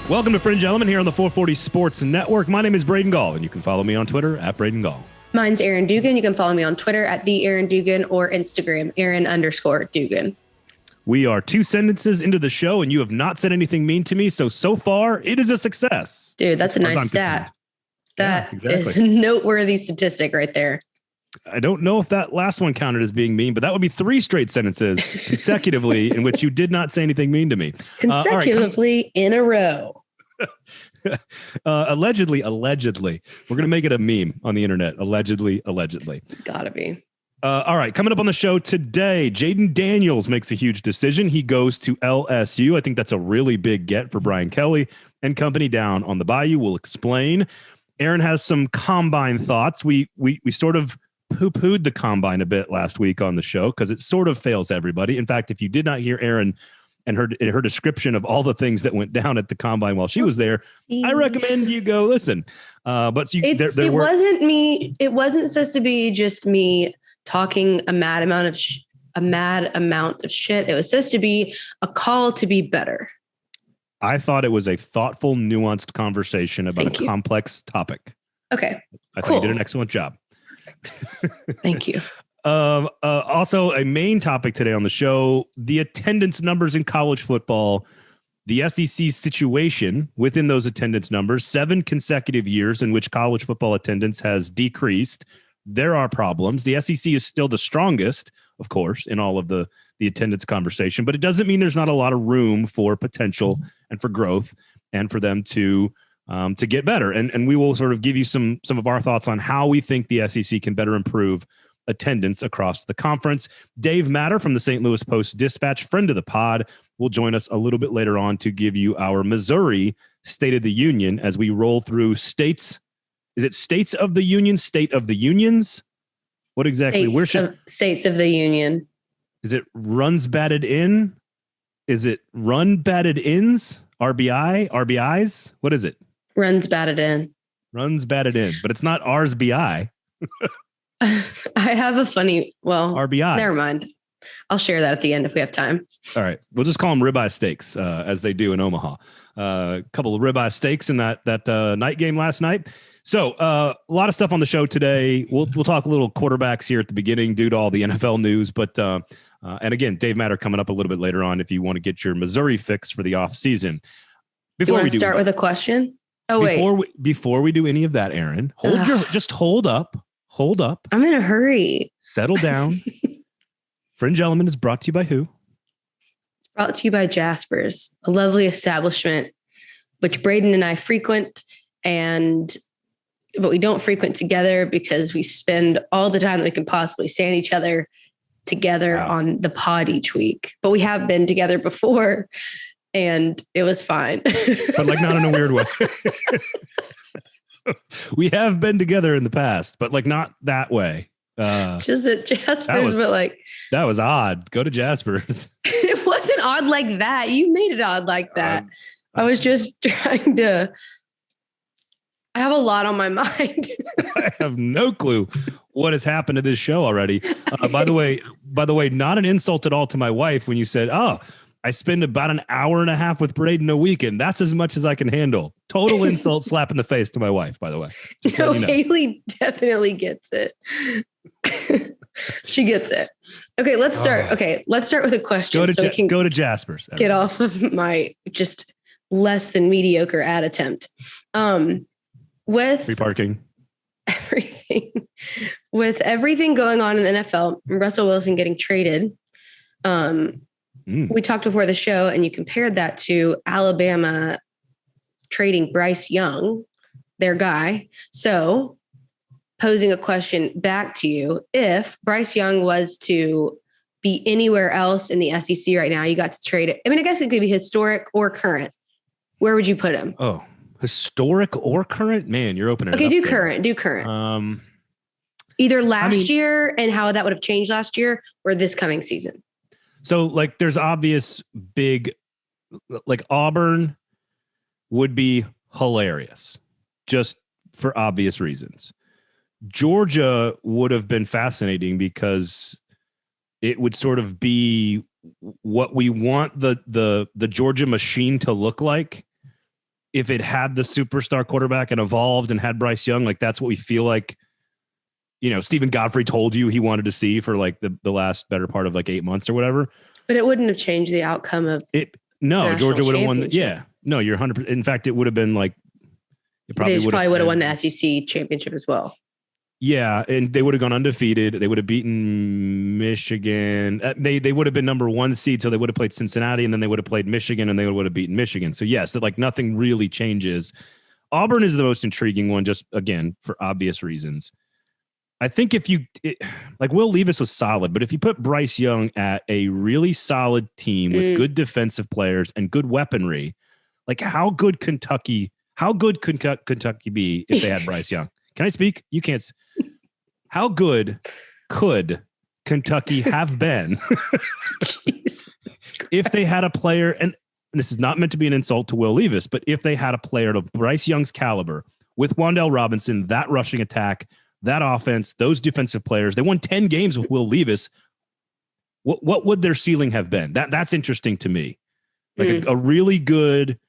Welcome to Fringe Element here on the 440 Sports Network. My name is Braden Gall, and you can follow me on Twitter at Braden Gall. Mine's Erin Dugan. You can follow me on Twitter at the Erin Dugan or Instagram, Erin_Dugan. We are 2 sentences into the show, and you have not said anything mean to me. So far, it is a success. Dude, that's a nice stat. That is a noteworthy statistic right there. I don't know if that last one counted as being mean, but that would be 3 straight sentences consecutively in which you did not say anything mean to me. Consecutively in a row. Allegedly. We're going to make it a meme on the internet. Allegedly. It's gotta be. All right, coming up on the show today, Jayden Daniels makes a huge decision. He goes to LSU. I think that's a really big get for Brian Kelly and company down on the Bayou. We'll explain. Erin has some combine thoughts. We sort of poo-pooed the combine a bit last week on the show because it sort of fails everybody. In fact, if you did not hear Erin and her description of all the things that went down at the combine while she was there, I recommend you go listen. It wasn't me. It wasn't supposed to be just me talking a mad amount of shit. It was supposed to be a call to be better. I thought it was a thoughtful, nuanced conversation about a complex topic. Okay. I thought you did an excellent job. Thank you. Also, a main topic today on the show, the attendance numbers in college football, the SEC's situation within those attendance numbers, 7 consecutive years in which college football attendance has decreased. There are problems. The SEC is still the strongest, of course, in all of the attendance conversation, but it doesn't mean there's not a lot of room for potential and for growth and for them to get better. And we will sort of give you some of our thoughts on how we think the SEC can better improve attendance across the conference. Dave Matter from the St. Louis Post-Dispatch, friend of the pod, will join us a little bit later on to give you our Missouri State of the Union as we roll through states. Is it States of the Union, State of the Unions? What exactly? States of the Union. Is it runs batted in? Is it run batted ins? RBIs? What is it? Runs batted in. Runs batted in, but it's not RSBI. I have a funny, RBI. Never mind. I'll share that at the end if we have time. All right. We'll just call them ribeye steaks as they do in Omaha. A couple of ribeye steaks in that night game last night. So a lot of stuff on the show today. We'll talk a little quarterbacks here at the beginning due to all the NFL news. But and again, Dave Matter coming up a little bit later on if you want to get your Missouri fix for the off season. Before we start with a question. Before we do any of that, Erin, hold up. I'm in a hurry. Settle down. Fringe Element is brought to you by who? It's brought to you by Jasper's, a lovely establishment which Braden and I frequent, but we don't frequent together because we spend all the time that we can possibly stand each other together on the pod each week. But we have been together before, and it was fine. But not in a weird way. We have been together in the past, but not that way. Just at Jasper's, that was odd. Go to Jasper's. It wasn't odd like that. You made it odd like that. I was just trying to. I have a lot on my mind. I have no clue what has happened to this show already. By the way, not an insult at all to my wife when you said, "Oh, I spend about an hour and a half with Braden a weekend. That's as much as I can handle." Total insult slap in the face to my wife, by the way. No, Haley definitely gets it. She gets it. Okay, let's start. Let's start with a question. Go to Jasper's. Get off of my just less than mediocre ad attempt. With free parking. With everything going on in the NFL, Russell Wilson getting traded. We talked before the show, and you compared that to Alabama trading Bryce Young, their guy. So, posing a question back to you, if Bryce Young was to be anywhere else in the SEC right now, you got to trade it. I mean, I guess it could be historic or current. Where would you put him? Oh, historic or current? Man, you're opening. Okay, do current. Either last year and how that would have changed last year, or this coming season. So, there's obvious big, Auburn would be hilarious, just for obvious reasons. Georgia would have been fascinating it would sort of be what we want the Georgia machine to look like if it had the superstar quarterback and evolved and had Bryce Young, like that's what we feel like, Stephen Godfrey told you he wanted to see for like the last better part of like 8 months or whatever. But it wouldn't have changed the outcome of it. No, Georgia would have won. No, you're 100%. In fact, it would have been like, they probably would have won the SEC championship as well. Yeah, and they would have gone undefeated. They would have beaten Michigan. They would have been number 1 seed, so they would have played Cincinnati, and then they would have played Michigan, and they would have beaten Michigan. So yes, like nothing really changes. Auburn is the most intriguing one, just again for obvious reasons. I think like Will Levis was solid, but if you put Bryce Young at a really solid team with good defensive players and good weaponry, like how good could Kentucky be if they had Bryce Young? Can I speak? You can't. How good could Kentucky have been if they had a player, and this is not meant to be an insult to Will Levis, but if they had a player of Bryce Young's caliber with Wan'Dale Robinson, that rushing attack, that offense, those defensive players, they won 10 games with Will Levis. What would their ceiling have been? That's interesting to me. Like a really good,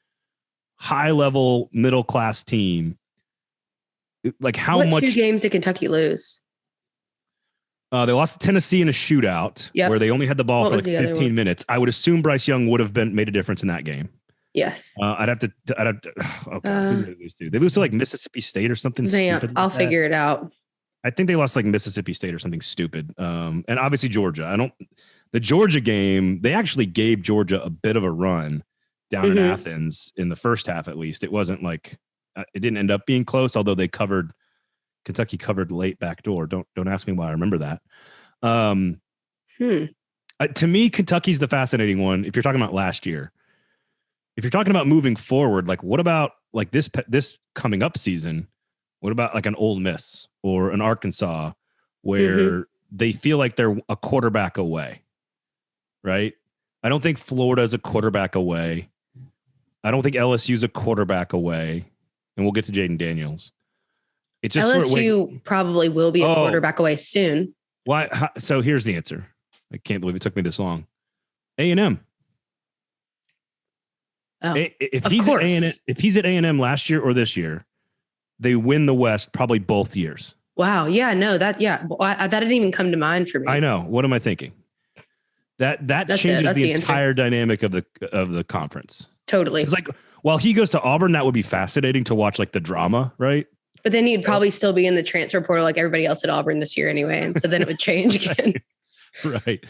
high-level, middle-class team. Like what much 2 games did Kentucky lose? They lost to Tennessee in a shootout where they only had the ball for like 15 minutes. I would assume Bryce Young would have made a difference in that game. Yes. I'd have to. Okay. Who did they lose to? They lose to like Mississippi State or something. I'll figure it out. I think they lost like Mississippi State or something stupid. And obviously Georgia. The Georgia game, they actually gave Georgia a bit of a run down in Athens in the first half, at least. It wasn't like, it didn't end up being close, although Kentucky covered late backdoor. Don't ask me why I remember that. To me, Kentucky's the fascinating one. If you're talking about last year, if you're talking about moving forward, like what about like this coming up season? What about like an Ole Miss or an Arkansas where they feel like they're a quarterback away, right? I don't think Florida's a quarterback away. I don't think LSU's a quarterback away. And we'll get to Jayden Daniels. It's just LSU probably will be a quarterback away soon. Why? So here's the answer. I can't believe it took me this long. A&M. If he's at A&M last year or this year, they win the West probably both years. Wow. Yeah. No. That didn't even come to mind for me. I know. What am I thinking? That changes the entire dynamic of the conference. Totally. It's like, while he goes to Auburn, that would be fascinating to watch, like the drama, right? But then he'd probably still be in the transfer portal like everybody else at Auburn this year anyway. And so then it would change again. Right.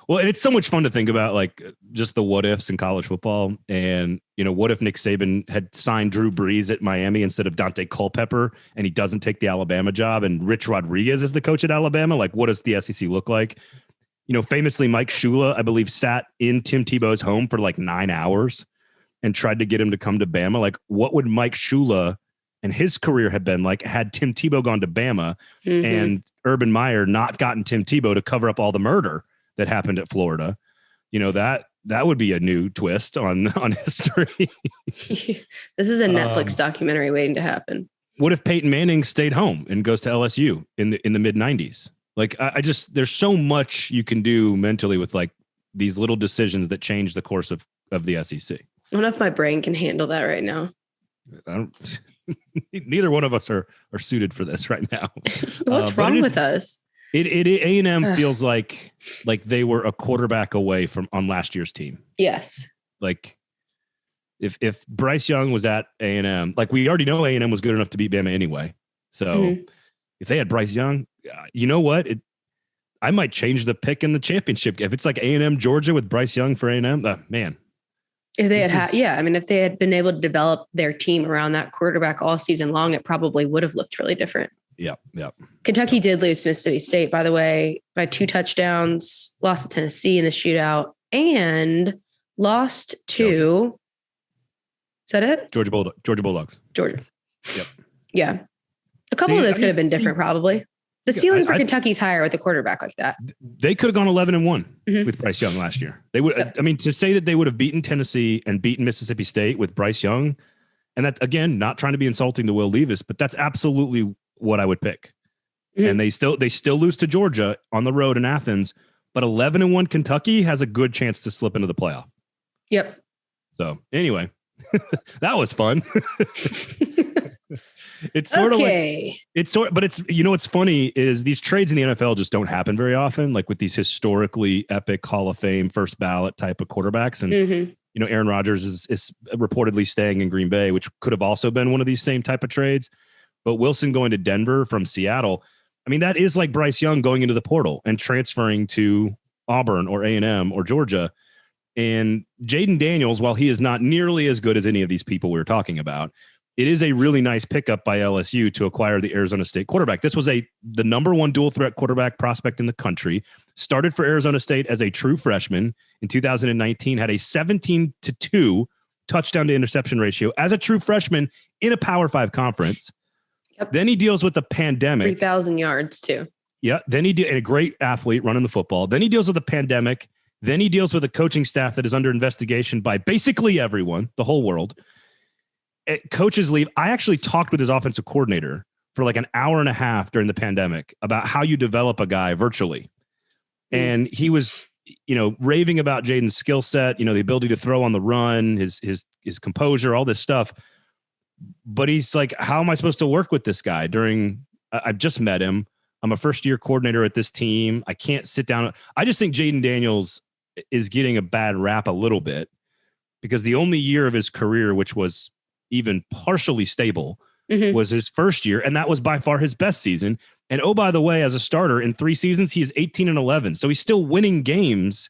Well, and it's so much fun to think about, like just the what ifs in college football. And, what if Nick Saban had signed Drew Brees at Miami instead of Dante Culpepper and he doesn't take the Alabama job and Rich Rodriguez is the coach at Alabama? Like, what does the SEC look like? Famously, Mike Shula, I believe, sat in Tim Tebow's home for like 9 hours and tried to get him to come to Bama. Like, what would Mike Shula and his career have been like had Tim Tebow gone to Bama and Urban Meyer not gotten Tim Tebow to cover up all the murder that happened at Florida? That would be a new twist on history. This is a Netflix documentary waiting to happen. What if Peyton Manning stayed home and goes to LSU in the mid 90s? Like, there's so much you can do mentally with like these little decisions that change the course of the SEC. I don't know if my brain can handle that right now. Neither one of us are suited for this right now. What's wrong with us? A&M feels like they were a quarterback away from on last year's team. Yes. Like if Bryce Young was at A&M, like we already know A&M was good enough to beat Bama anyway. So if they had Bryce Young, you know what? I might change the pick in the championship. If it's like A&M Georgia with Bryce Young for A&M, man. If they if they had been able to develop their team around that quarterback all season long, it probably would have looked really different. Yeah. Kentucky did lose to Mississippi State, by the way, by 2 touchdowns, lost to Tennessee in the shootout, and lost to, is that it? Georgia Bulldogs. Georgia. Yep. Yeah. A couple of those could have been different, probably. The ceiling for Kentucky's higher with a quarterback like that. They could have gone 11-1 with Bryce Young last year. They would. Yep. I mean, to say that they would have beaten Tennessee and beaten Mississippi State with Bryce Young, and that again, not trying to be insulting to Will Levis, but that's absolutely what I would pick. And they still lose to Georgia on the road in Athens, but 11-1 Kentucky has a good chance to slip into the playoff. Yep. So anyway, That was fun. It's sort of like, but it's, what's funny is these trades in the NFL just don't happen very often, like with these historically epic Hall of Fame first ballot type of quarterbacks. And, Aaron Rodgers is reportedly staying in Green Bay, which could have also been one of these same type of trades. But Wilson going to Denver from Seattle, I mean, that is like Bryce Young going into the portal and transferring to Auburn or A&M or Georgia. And Jayden Daniels, while he is not nearly as good as any of these people we were talking about, it is a really nice pickup by LSU to acquire the Arizona State quarterback. This was the number one dual threat quarterback prospect in the country. Started for Arizona State as a true freshman in 2019, had a 17-2 touchdown to interception ratio as a true freshman in a Power 5 conference. Yep. Then he deals with the pandemic. 3,000 yards too. Yeah. Then he did a great athlete running the football. Then he deals with the pandemic. Then he deals with a coaching staff that is under investigation by basically everyone, the whole world. Coaches leave. I actually talked with his offensive coordinator for like an hour and a half during the pandemic about how you develop a guy virtually. And he was, raving about Jayden's skill set, the ability to throw on the run, his composure, all this stuff. But he's like, how am I supposed to work with this guy I've just met him. I'm a first year coordinator at this team. I can't sit down. I just think Jayden Daniels is getting a bad rap a little bit because the only year of his career, which was even partially stable, was his first year. And that was by far his best season. And oh, by the way, as a starter in 3 seasons, he is 18-11. So he's still winning games,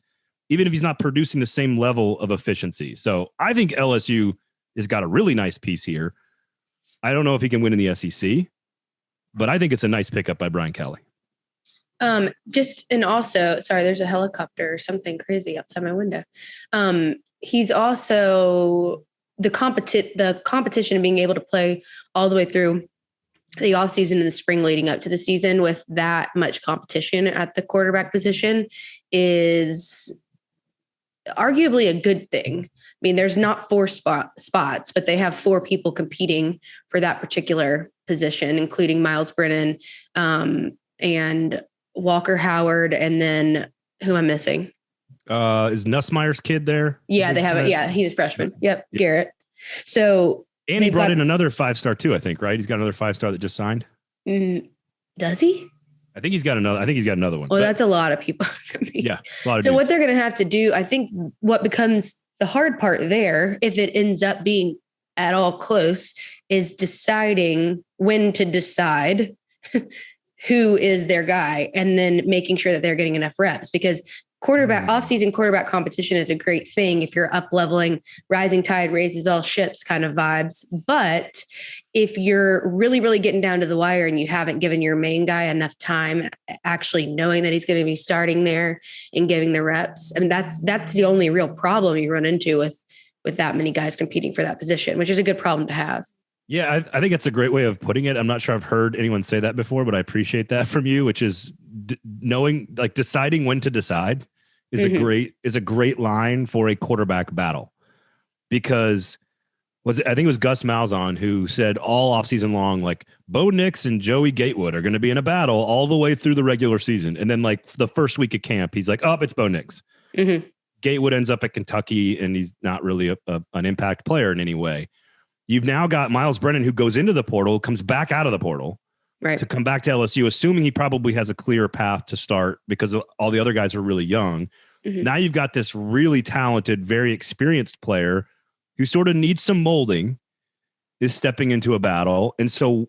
even if he's not producing the same level of efficiency. So I think LSU has got a really nice piece here. I don't know if he can win in the SEC, but I think it's a nice pickup by Brian Kelly. And also, sorry, there's a helicopter or something crazy outside my window. He's also the competition of being able to play all the way through the offseason and the spring leading up to the season with that much competition at the quarterback position is arguably a good thing. I mean, there's not 4 spots, but they have 4 people competing for that particular position, including Miles Brennan and Walker Howard. And then who am I missing? Is Nussmeier's kid there? Yeah, they have it. Yeah, he's a freshman. Yep, Garrett. So and he brought in another 5-star too, I think, right? He's got another 5-star that just signed. Does he? I think he's got another one. Well, that's a lot of people. Yeah. A lot of so what they're going to have to do, I think what becomes the hard part there, if it ends up being at all close, is deciding when to decide who is their guy and then making sure that they're getting enough reps, because off-season quarterback competition is a great thing if you're up-leveling, rising tide raises all ships kind of vibes. But if you're really, really getting down to the wire and you haven't given your main guy enough time actually knowing that he's going to be starting there and giving the reps, I mean, that's the only real problem you run into with that many guys competing for that position, which is a good problem to have. Yeah, I think that's a great way of putting it. I'm not sure I've heard anyone say that before, but I appreciate that from you, which is deciding when to decide is a great line for a quarterback battle. Because I think it was Gus Malzahn who said all offseason long, like, Bo Nix and Joey Gatewood are going to be in a battle all the way through the regular season. And then like the first week of camp, he's like, oh, it's Bo Nix. Gatewood ends up at Kentucky and he's not really an impact player in any way. You've now got Miles Brennan who goes into the portal, comes back out of the portal, right, to come back to LSU, assuming he probably has a clear path to start because all the other guys are really young. Now you've got this really talented, very experienced player who sort of needs some molding, is stepping into a battle. And so,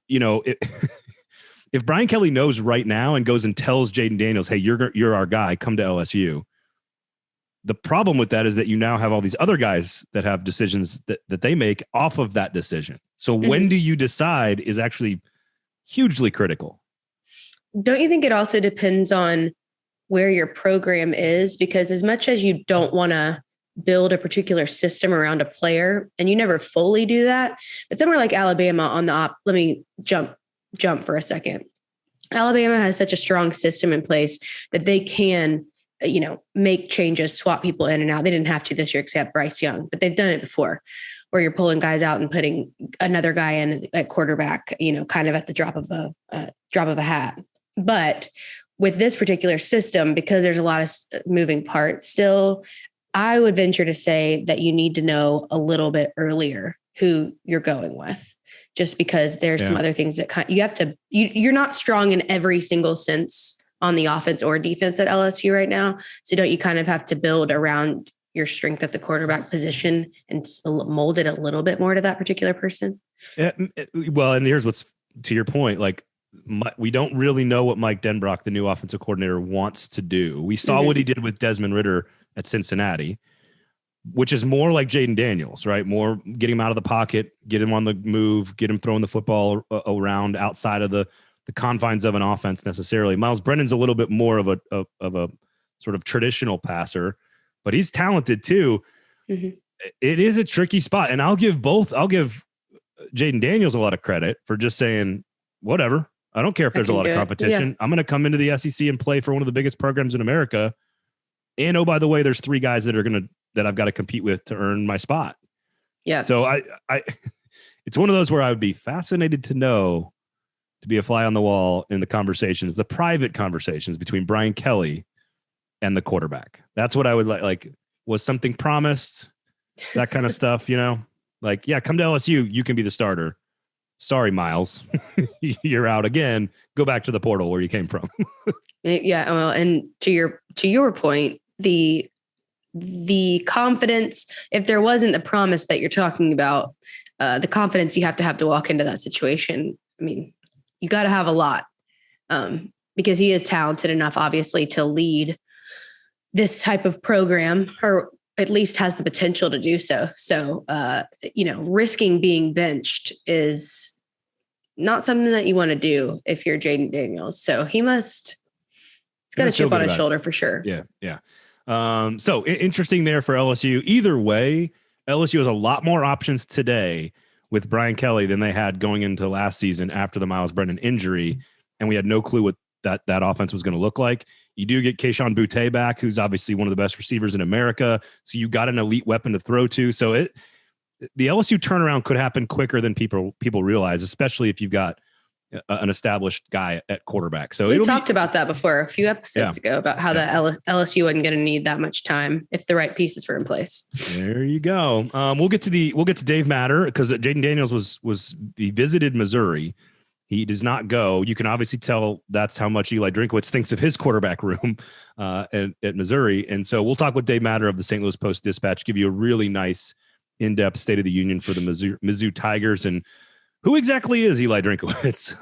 if Brian Kelly knows right now and goes and tells Jayden Daniels, hey, you're our guy, come to LSU. The problem with that is that you now have all these other guys that have decisions that they make off of that decision. So when do you decide is actually hugely critical. Don't you think it also depends on where your program is? Because as much as you don't want to build a particular system around a player, and you never fully do that, but somewhere like Alabama let me jump for a second. Alabama has such a strong system in place that they can, make changes, swap people in and out. They didn't have to this year except Bryce Young, but they've done it before, where you're pulling guys out and putting another guy in at quarterback, kind of at the drop of a hat. But with this particular system, because there's a lot of moving parts still, I would venture to say that you need to know a little bit earlier who you're going with, just because there's some other things that you have to, you're not strong in every single sense on the offense or defense at LSU right now. So don't you kind of have to build around your strength at the quarterback position and mold it a little bit more to that particular person? Yeah, well, and here's what's to your point. Like, we don't really know what Mike Denbrock, the new offensive coordinator, wants to do. We saw what he did with Desmond Ridder at Cincinnati, which is more like Jayden Daniels, right? More get him out of the pocket, get him on the move, get him throwing the football around outside of the confines of an offense necessarily. Miles Brennan's a little bit more of a sort of traditional passer, but he's talented too. It is a tricky spot. And I'll give Jayden Daniels a lot of credit for just saying, whatever. I don't care if there's a lot of competition. I'm going to come into the SEC and play for one of the biggest programs in America. And oh, by the way, there's 3 guys that I've got to compete with to earn my spot. Yeah. So I it's one of those where I would be fascinated to know, to be a fly on the wall in the conversations, the private conversations between Brian Kelly and the quarterback. That's what I would like. Was something promised? That kind of stuff, like, yeah, come to LSU. You can be the starter. Sorry, Miles, you're out again. Go back to the portal where you came from. Yeah. Well, and to your point, the confidence, if there wasn't the promise that you're talking about, the confidence you have to walk into that situation. I mean, you got to have a lot, because he is talented enough, obviously, to lead this type of program, or at least has the potential to do so. So, risking being benched is not something that you want to do if you're Jayden Daniels. So he's got a chip on his shoulder for sure. Yeah. Yeah. So interesting there for LSU. Either way, LSU has a lot more options today with Brian Kelly than they had going into last season after the Miles Brennan injury. And we had no clue what that offense was going to look like. You do get Kayshon Boutte back, who's obviously one of the best receivers in America. So you got an elite weapon to throw to. So the LSU turnaround could happen quicker than people realize, especially if you've got an established guy at quarterback. So we talked about that before a few episodes ago about how the LSU wasn't going to need that much time if the right pieces were in place. There you go. We'll get to Dave Matter, because Jayden Daniels he visited Missouri. He does not go. You can obviously tell that's how much Eli Drinkwitz thinks of his quarterback room at Missouri. And so we'll talk with Dave Matter of the St. Louis Post-Dispatch, give you a really nice in-depth State of the Union for the Mizzou Tigers and who exactly is Eli Drinkwitz,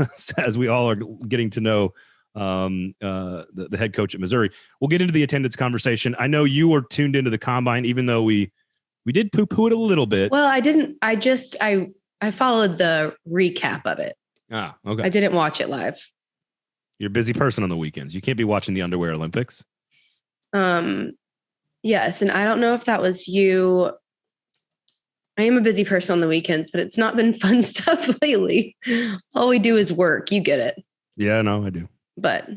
as we all are getting to know the head coach at Missouri. We'll get into the attendance conversation. I know you were tuned into the Combine, even though we did poo-poo it a little bit. Well, I didn't. I followed the recap of it. Ah, okay. I didn't watch it live. You're a busy person on the weekends. You can't be watching the Underwear Olympics. Yes, and I don't know if that was you. I am a busy person on the weekends, but it's not been fun stuff lately. All we do is work. You get it. Yeah, no, I do. But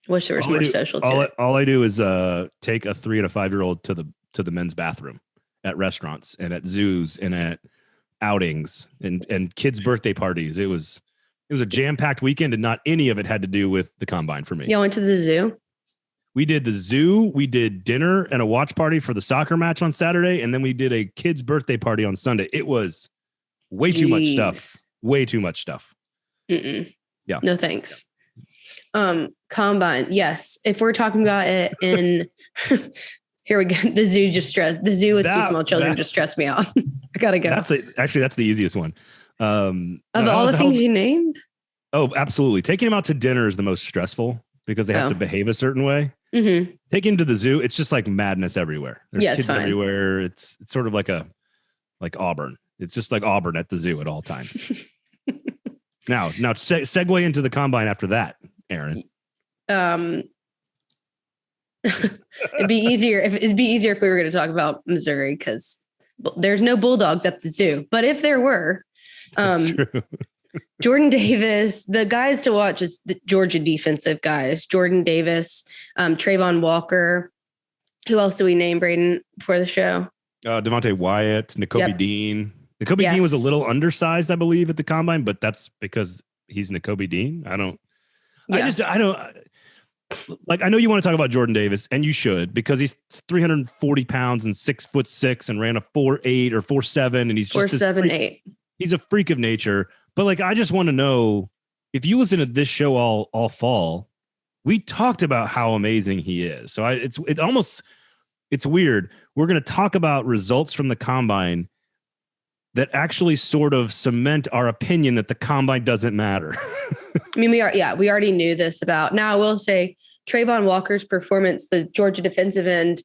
wish there was more social to it. All I do is take a 3 and a 5-year-old to the men's bathroom at restaurants and at zoos and at outings and kids' birthday parties. It was a jam-packed weekend, and not any of it had to do with the Combine for me. Y'all went to the zoo? We did the zoo. We did dinner and a watch party for the soccer match on Saturday, and then we did a kid's birthday party on Sunday. It was way too much stuff. Way too much stuff. Mm-mm. Yeah. No thanks. Combine. Yes. If we're talking about it in here we go. The zoo with 2 small children just stressed me out. I gotta go. That's the easiest one. Of all the things you named? Oh, absolutely. Taking them out to dinner is the most stressful because they have to behave a certain way. Mm-hmm. Taking them to the zoo, it's just like madness everywhere. There's kids fine. everywhere. It's sort of like Auburn. It's just like Auburn at the zoo at all times. Now segue into the Combine after that, Erin. It'd be easier if we were going to talk about Missouri, because there's no Bulldogs at the zoo. But if there were, Jordan Davis, the guys to watch is the Georgia defensive guys. Jordan Davis, Trayvon Walker. Who else do we name, Braden, before the show? Devontae Wyatt, Nakobe Dean. Nakobe Dean was a little undersized, I believe, at the Combine, but that's because he's Nakobe Dean. like, I know you want to talk about Jordan Davis, and you should, because he's 340 pounds and 6'6" and ran a 4.8 or 4.7, and he's just 4.78. He's a freak of nature. But like, I just want to know, if you listen to this show all fall, we talked about how amazing he is. So it's weird. We're going to talk about results from the combine that actually sort of cement our opinion that the combine doesn't matter. I mean, we already knew this about. Now, I will say Trayvon Walker's performance, the Georgia defensive end,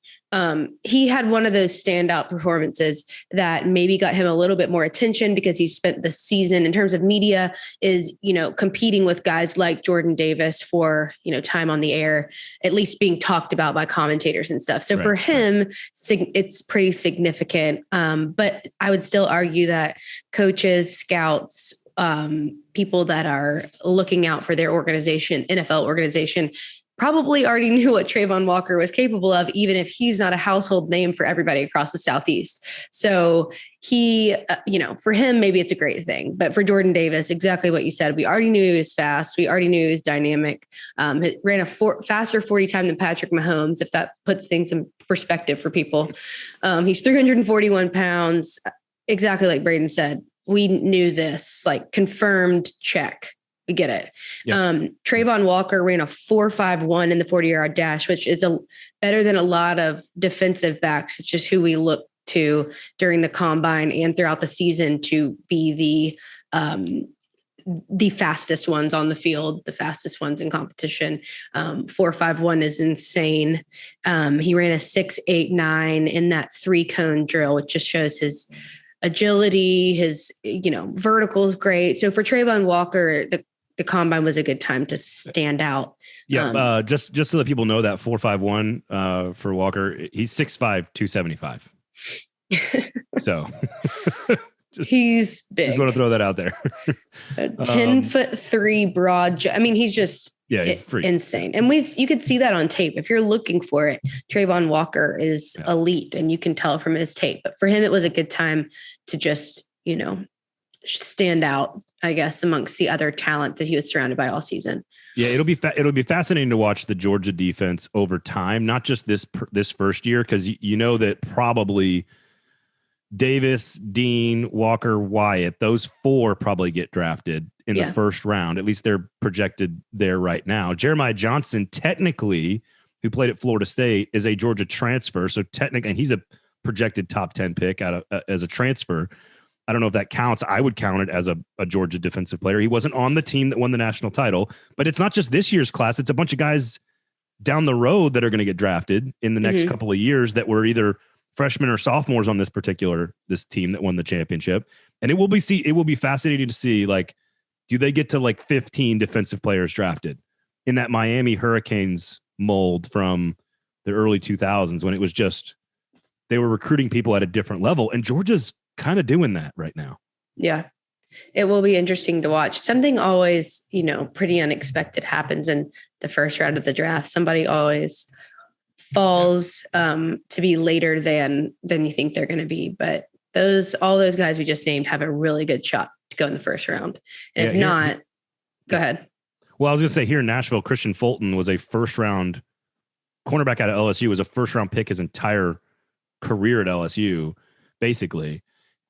he had one of those standout performances that maybe got him a little bit more attention because he spent the season in terms of media is, competing with guys like Jordan Davis for, time on the air, at least being talked about by commentators and stuff. So for him, it's pretty significant. But I would still argue that coaches, scouts, people that are looking out for their organization, NFL organization, probably already knew what Trayvon Walker was capable of, even if he's not a household name for everybody across the Southeast. So he, for him, maybe it's a great thing. But for Jordan Davis, exactly what you said. We already knew he was fast. We already knew he was dynamic. He ran a faster 40 time than Patrick Mahomes, if that puts things in perspective for people. He's 341 pounds, exactly like Braden said. We knew this, like confirmed check. We get it. Yeah. Trayvon Walker ran a 4.51 in the 40-yard dash, which is better than a lot of defensive backs. It's just who we look to during the combine and throughout the season to be the fastest ones on the field, the fastest ones in competition. 4.51 is insane. He ran a 6.89 in that 3-cone drill, which just shows his agility, his, vertical is great. So for Trayvon Walker, the combine was a good time to stand out. Yeah. Just so that people know, that 4.51 for Walker, he's 6'5", 275. So he's big. Just want to throw that out there. 10'3" broad. I mean, he's just he's insane. And you could see that on tape. If you're looking for it, Trayvon Walker is elite, and you can tell from his tape. But for him, it was a good time to just, stand out, I guess, amongst the other talent that he was surrounded by all season. Yeah, it'll be fascinating to watch the Georgia defense over time, not just this first year, because you know that probably Davis, Dean, Walker, Wyatt, those 4 probably get drafted in the first round. At least they're projected there right now. Jeremiah Johnson, technically, who played at Florida State, is a Georgia transfer. So technically, and he's a projected top 10 pick as a transfer. I don't know if that counts. I would count it as a Georgia defensive player. He wasn't on the team that won the national title, but it's not just this year's class. It's a bunch of guys down the road that are going to get drafted in the next couple of years that were either freshmen or sophomores on this team that won the championship. And it will be fascinating to see, like, do they get to like 15 defensive players drafted in that Miami Hurricanes mold from the early 2000s, when it was just, they were recruiting people at a different level, and Georgia's kind of doing that right now. Yeah. It will be interesting to watch. Something always, pretty unexpected happens in the first round of the draft. Somebody always falls to be later than you think they're going to be. But all those guys we just named have a really good shot to go in the first round. And go ahead. Well, I was going to say, here in Nashville, Christian Fulton was a first round cornerback out of LSU, was a first round pick his entire career at LSU, basically.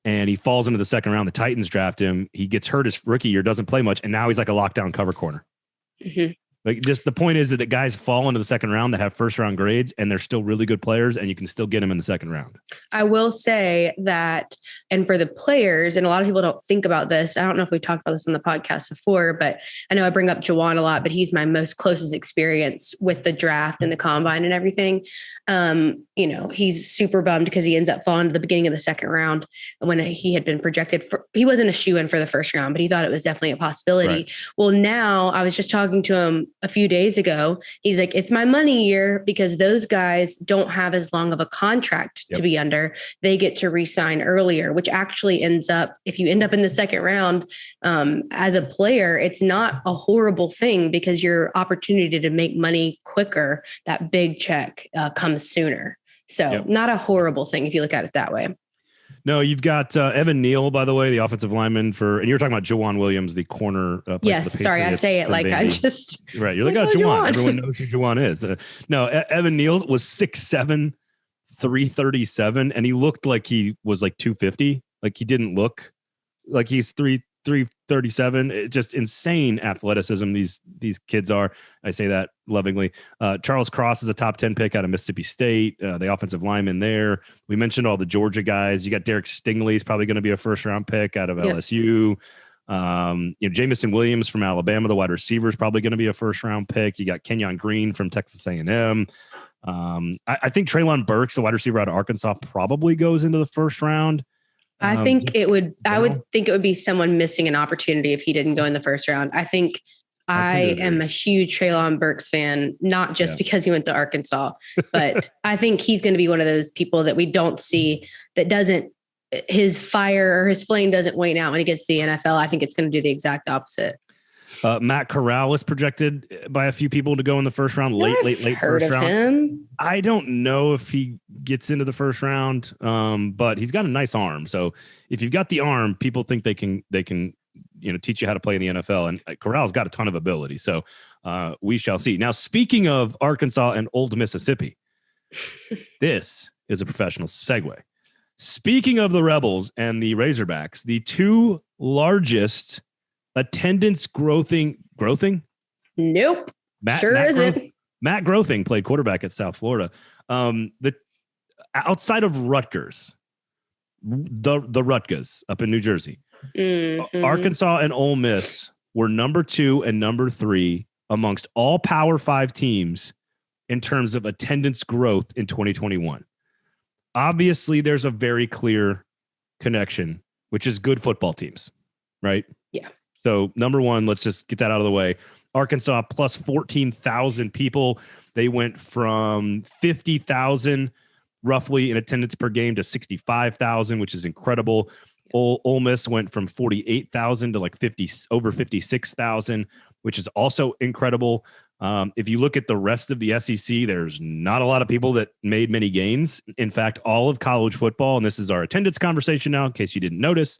And he falls into the second round. The Titans draft him. He gets hurt his rookie year, doesn't play much, and now he's like a lockdown cover corner. Mm-hmm. Like, just the point is that the guys fall into the second round that have first round grades, and they're still really good players, and you can still get them in the second round. I will say that, and for the players, and a lot of people don't think about this. I don't know if we talked about this on the podcast before, but I know I bring up Jawan a lot, but he's my most closest experience with the draft and the combine and everything. He's super bummed because he ends up falling to the beginning of the second round when he had been projected he wasn't a shoo-in for the first round, but he thought it was definitely a possibility. Right. Well, now I was just talking to him a few days ago. He's like, it's my money year, because those guys don't have as long of a contract to be under. They get to re-sign earlier, which actually ends up, if you end up in the second round, as a player, it's not a horrible thing, because your opportunity to make money quicker, that big check comes sooner. So not a horrible thing if you look at it that way. No, you've got Evan Neal, by the way, the offensive lineman and you're talking about Jawan Williams, the corner. Yes, sorry, I say it like Vandy. I just right. You're like, oh, Jawan. Everyone knows who Jawan is. No, Evan Neal was 6'7", 337, and he looked like he was like 250. Like he didn't look like he's 337. It's just insane athleticism these kids are. I say that lovingly. Charles Cross is a top 10 pick out of Mississippi State, the offensive lineman there. We mentioned all the Georgia guys. You got Derek Stingley is probably going to be a first round pick out of LSU. Jamison Williams from Alabama, the wide receiver, is probably going to be a first round pick. You got Kenyon Green from Texas A&M. I think Treylon Burks, the wide receiver out of Arkansas, probably goes into the first round. I think it would. I would think it would be someone missing an opportunity if he didn't go in the first round. I think I am a huge Treylon Burks fan, not just because he went to Arkansas, but I think he's going to be one of those people that we don't see that doesn't. His fire or his flame doesn't wane out when he gets to the NFL. I think it's going to do the exact opposite. Matt Corral is projected by a few people to go in the first round, late first round. Him. I don't know if he gets into the first round, but he's got a nice arm. So if you've got the arm, people think they can teach you how to play in the NFL. And Corral's got a ton of ability. So we shall see. Now, speaking of Arkansas and Old Mississippi, this is a professional segue. Speaking of the Rebels and the Razorbacks, the two largest attendance growthing? Nope. Matt isn't. Matt Grothing played quarterback at South Florida. The outside of Rutgers, the Rutgers up in New Jersey, Arkansas and Ole Miss were number 2 and number 3 amongst all Power 5 teams in terms of attendance growth in 2021. Obviously, there's a very clear connection, which is good football teams, right? Yeah. So number one, let's just get that out of the way. Arkansas plus 14,000 people. They went from 50,000 roughly in attendance per game to 65,000, which is incredible. Ole Miss went from 48,000 to like over 56,000, which is also incredible. If you look at the rest of the SEC, there's not a lot of people that made many gains. In fact, all of college football, and this is our attendance conversation now, in case you didn't notice,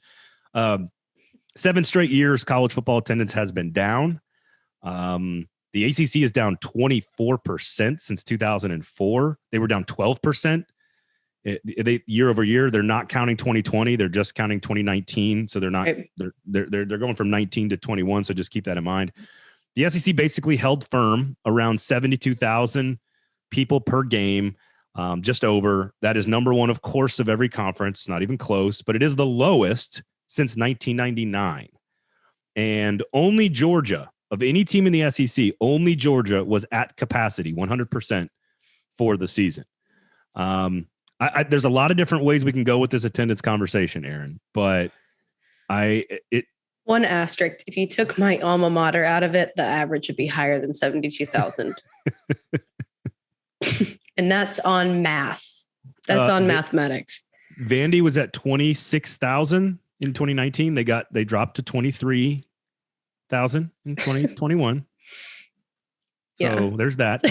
7 straight years, college football attendance has been down. The ACC is down 24% since 2004. They were down 12%. Year over year. They're not counting 2020. They're just counting 2019. So they're not. They're going from 19 to 21. So just keep that in mind. The SEC basically held firm around 72,000 people per game, just over. That is number one, of course, of every conference. Not even close, but it is the lowest since 1999. And only Georgia, of any team in the SEC, only Georgia was at capacity, 100% for the season. There's a lot of different ways we can go with this attendance conversation, Erin, but one asterisk, if you took my alma mater out of it, the average would be higher than 72,000. And that's on math. That's on mathematics. Vandy was at 26,000 in 2019. They dropped to 23,000 in 2021. So there's that.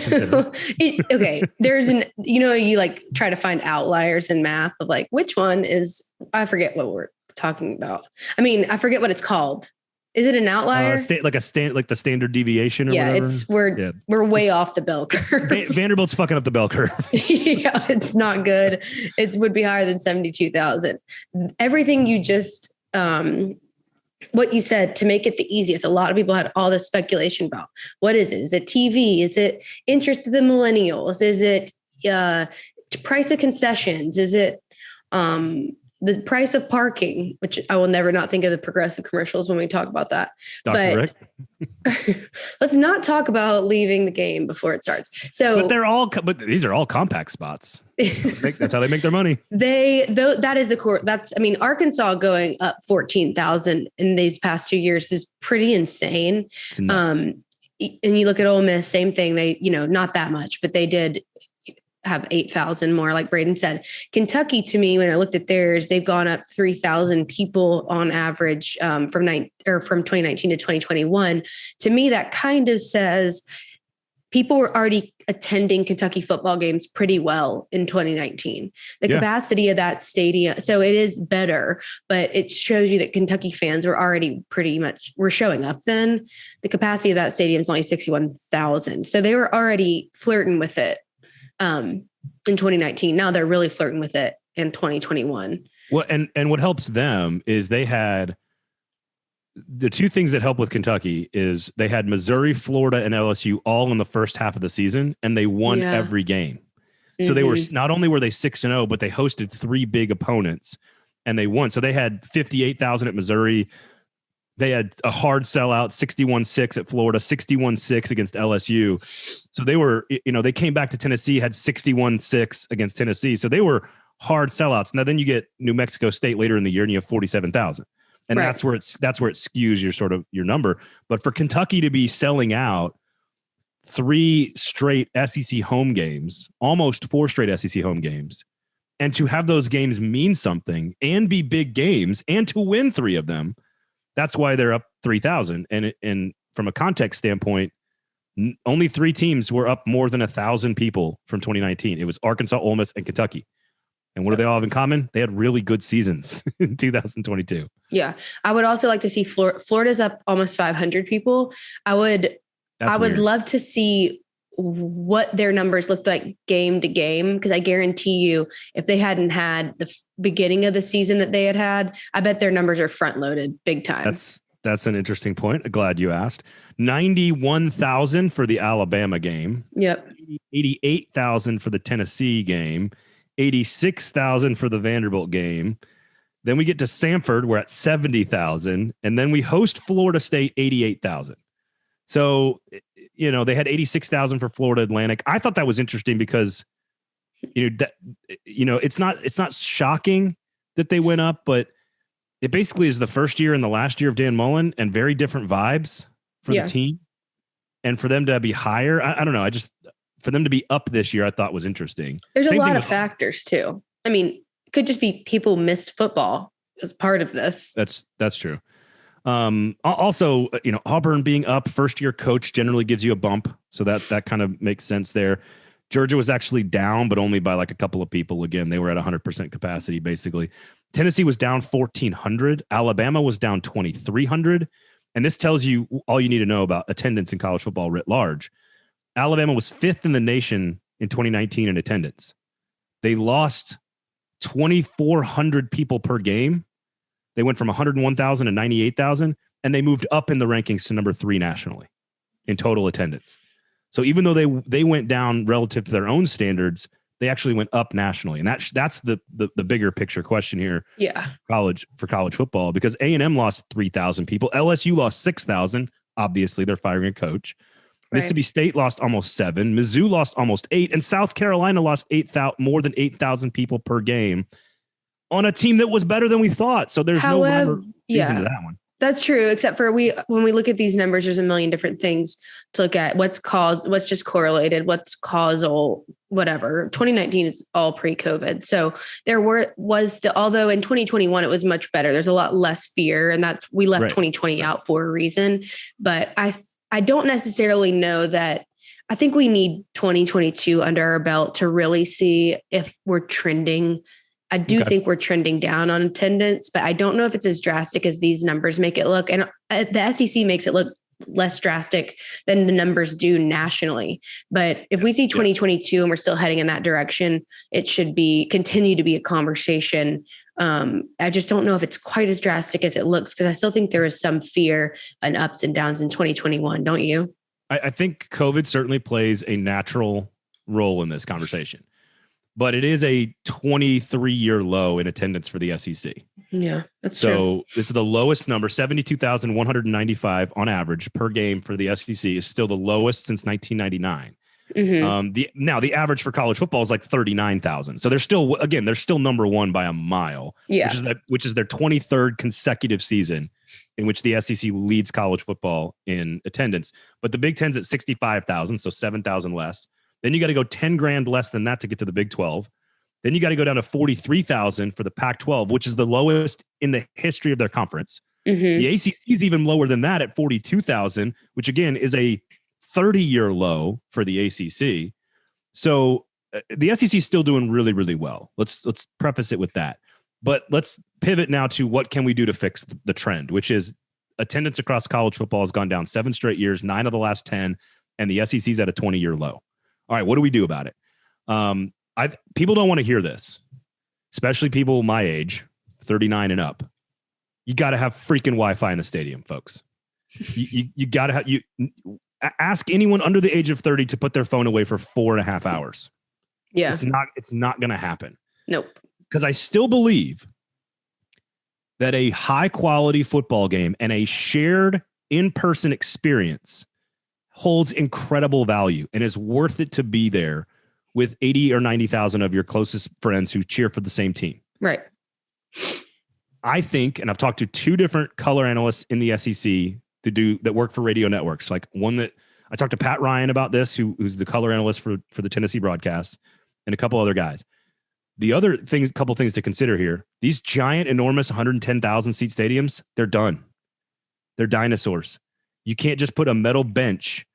Okay. There's you like try to find outliers in math of like, which one is, I forget what we're talking about. I mean, I forget what it's called. Is it an outlier? Like the standard deviation or whatever? We're way off the bell curve. Vanderbilt's fucking up the bell curve. Yeah, it's not good. It would be higher than 72,000. Everything you just, what you said to make it the easiest. A lot of people had all this speculation about what is it? Is it TV? Is it interest of the millennials? Is it price of concessions? Is it the price of parking? Which I will never not think of the Progressive commercials when we talk about that. Dr. Rick. Let's not talk about leaving the game before it starts. So, but these are all compact spots. That's how they make their money. That is the core. Arkansas going up 14,000 in these past 2 years is pretty insane. And you look at Ole Miss, same thing. They, not that much, but they did have 8,000 more, like Braden said. Kentucky, to me, when I looked at theirs, they've gone up 3,000 people on average from 2019 to 2021. To me, that kind of says people were already attending Kentucky football games pretty well in 2019. The capacity of that stadium, so it is better, but it shows you that Kentucky fans were already were showing up then. The capacity of that stadium is only 61,000. So they were already flirting with it in 2019. Now they're really flirting with it in 2021. Well, and what helps them is they had the two things that help with Kentucky is they had Missouri, Florida, and LSU all in the first half of the season, and they won every game. So they were not only were they 6-0, but they hosted three big opponents and they won. So they had 58,000 at Missouri. They had a hard sellout, 61-6 at Florida, 61-6 against LSU. So they were, they came back to Tennessee, had 61-6 against Tennessee. So they were hard sellouts. Now then you get New Mexico State later in the year and you have 47,000. And that's where it skews your number. But for Kentucky to be selling out 3 straight SEC home games, almost 4 straight SEC home games, and to have those games mean something and be big games and to win 3 of them, that's why they're up 3,000. And from a context standpoint, only 3 teams were up more than 1,000 people from 2019. It was Arkansas, Ole Miss, and Kentucky. And what do they all have in common? They had really good seasons in 2022. Yeah. I would also like to see Florida's up almost 500 people. I would love to see what their numbers looked like game to game, because I guarantee you if they hadn't had the beginning of the season that they had, I bet their numbers are front loaded big time. That's an interesting point. Glad you asked. 91,000 for the Alabama game. Yep. 88,000 for the Tennessee game. 86,000 for the Vanderbilt game. Then we get to Samford, we're at 70,000, and then we host Florida State, 88,000. So, they had 86,000 for Florida Atlantic. I thought that was interesting because, it's not shocking that they went up, but it basically is the first year and the last year of Dan Mullen and very different vibes for the team, and for them to be higher. I don't know. For them to be up this year, I thought was interesting. There's a lot of factors too. I mean, it could just be people missed football as part of this. That's true. Also, Auburn being up, first year coach generally gives you a bump. So that kind of makes sense there. Georgia was actually down, but only by like a couple of people. Again, they were at 100% capacity, basically. Tennessee was down 1,400. Alabama was down 2,300. And this tells you all you need to know about attendance in college football writ large. Alabama was 5th in the nation in 2019 in attendance. They lost 2,400 people per game. They went from 101,000 to 98,000, and they moved up in the rankings to number 3 nationally in total attendance. So even though they went down relative to their own standards, they actually went up nationally. And that's the bigger picture question here. Yeah. For college football, because A&M lost 3,000 people. LSU lost 6,000. Obviously, they're firing a coach. Right. Mississippi State lost almost 7. Mizzou lost almost 8. And South Carolina lost more than 8,000 people per game on a team that was better than we thought. So there's no reason to that one. That's true, except for when we look at these numbers, there's a million different things to look at. What's just correlated, what's causal, whatever. 2019 is all pre-COVID. So there was still, although in 2021 it was much better. There's a lot less fear, and we left 2020 out for a reason. But I don't necessarily know that. I think we need 2022 under our belt to really see if we're trending. I do think we're trending down on attendance, but I don't know if it's as drastic as these numbers make it look. And the SEC makes it look less drastic than the numbers do nationally. But if we see 2022 and we're still heading in that direction, it should continue to be a conversation. I just don't know if it's quite as drastic as it looks, because I still think there is some fear and ups and downs in 2021. Don't you? I think COVID certainly plays a natural role in this conversation. But it is a 23-year low in attendance for the SEC. Yeah, that's true. So this is the lowest number, 72,195 on average per game for the SEC is still the lowest since 1999. Mm-hmm. The average for college football is like 39,000. So they're still number 1 by a mile. Yeah, which is their 23rd consecutive season in which the SEC leads college football in attendance. But the Big Ten's at 65,000, so 7,000 less. Then you got to go 10 grand less than that to get to the Big 12. Then you got to go down to 43,000 for the Pac-12, which is the lowest in the history of their conference. Mm-hmm. The ACC is even lower than that at 42,000, which again is a 30-year low for the ACC. So the SEC is still doing really, really well. Let's preface it with that. But let's pivot now to what can we do to fix the trend, which is attendance across college football has gone down 7 straight years, 9 of the last 10, and the SEC's at a 20-year low. All right, what do we do about it? People don't want to hear this, especially people my age, 39 and up. You got to have freaking Wi-Fi in the stadium, folks. You got to have ask anyone under the age of 30 to put their phone away for 4.5 hours. Yeah, it's not going to happen. Nope. Because I still believe that a high quality football game and a shared in-person experience holds incredible value and is worth it to be there with 80 or 90,000 of your closest friends who cheer for the same team. Right. I think, and I've talked to 2 different color analysts in the SEC that work for radio networks. Like one that I talked to Pat Ryan about this, who's the color analyst for the Tennessee broadcast, and a couple other guys. The other things, couple things to consider here, these giant, enormous 110,000 seat stadiums, they're done. They're dinosaurs. You can't just put a metal bench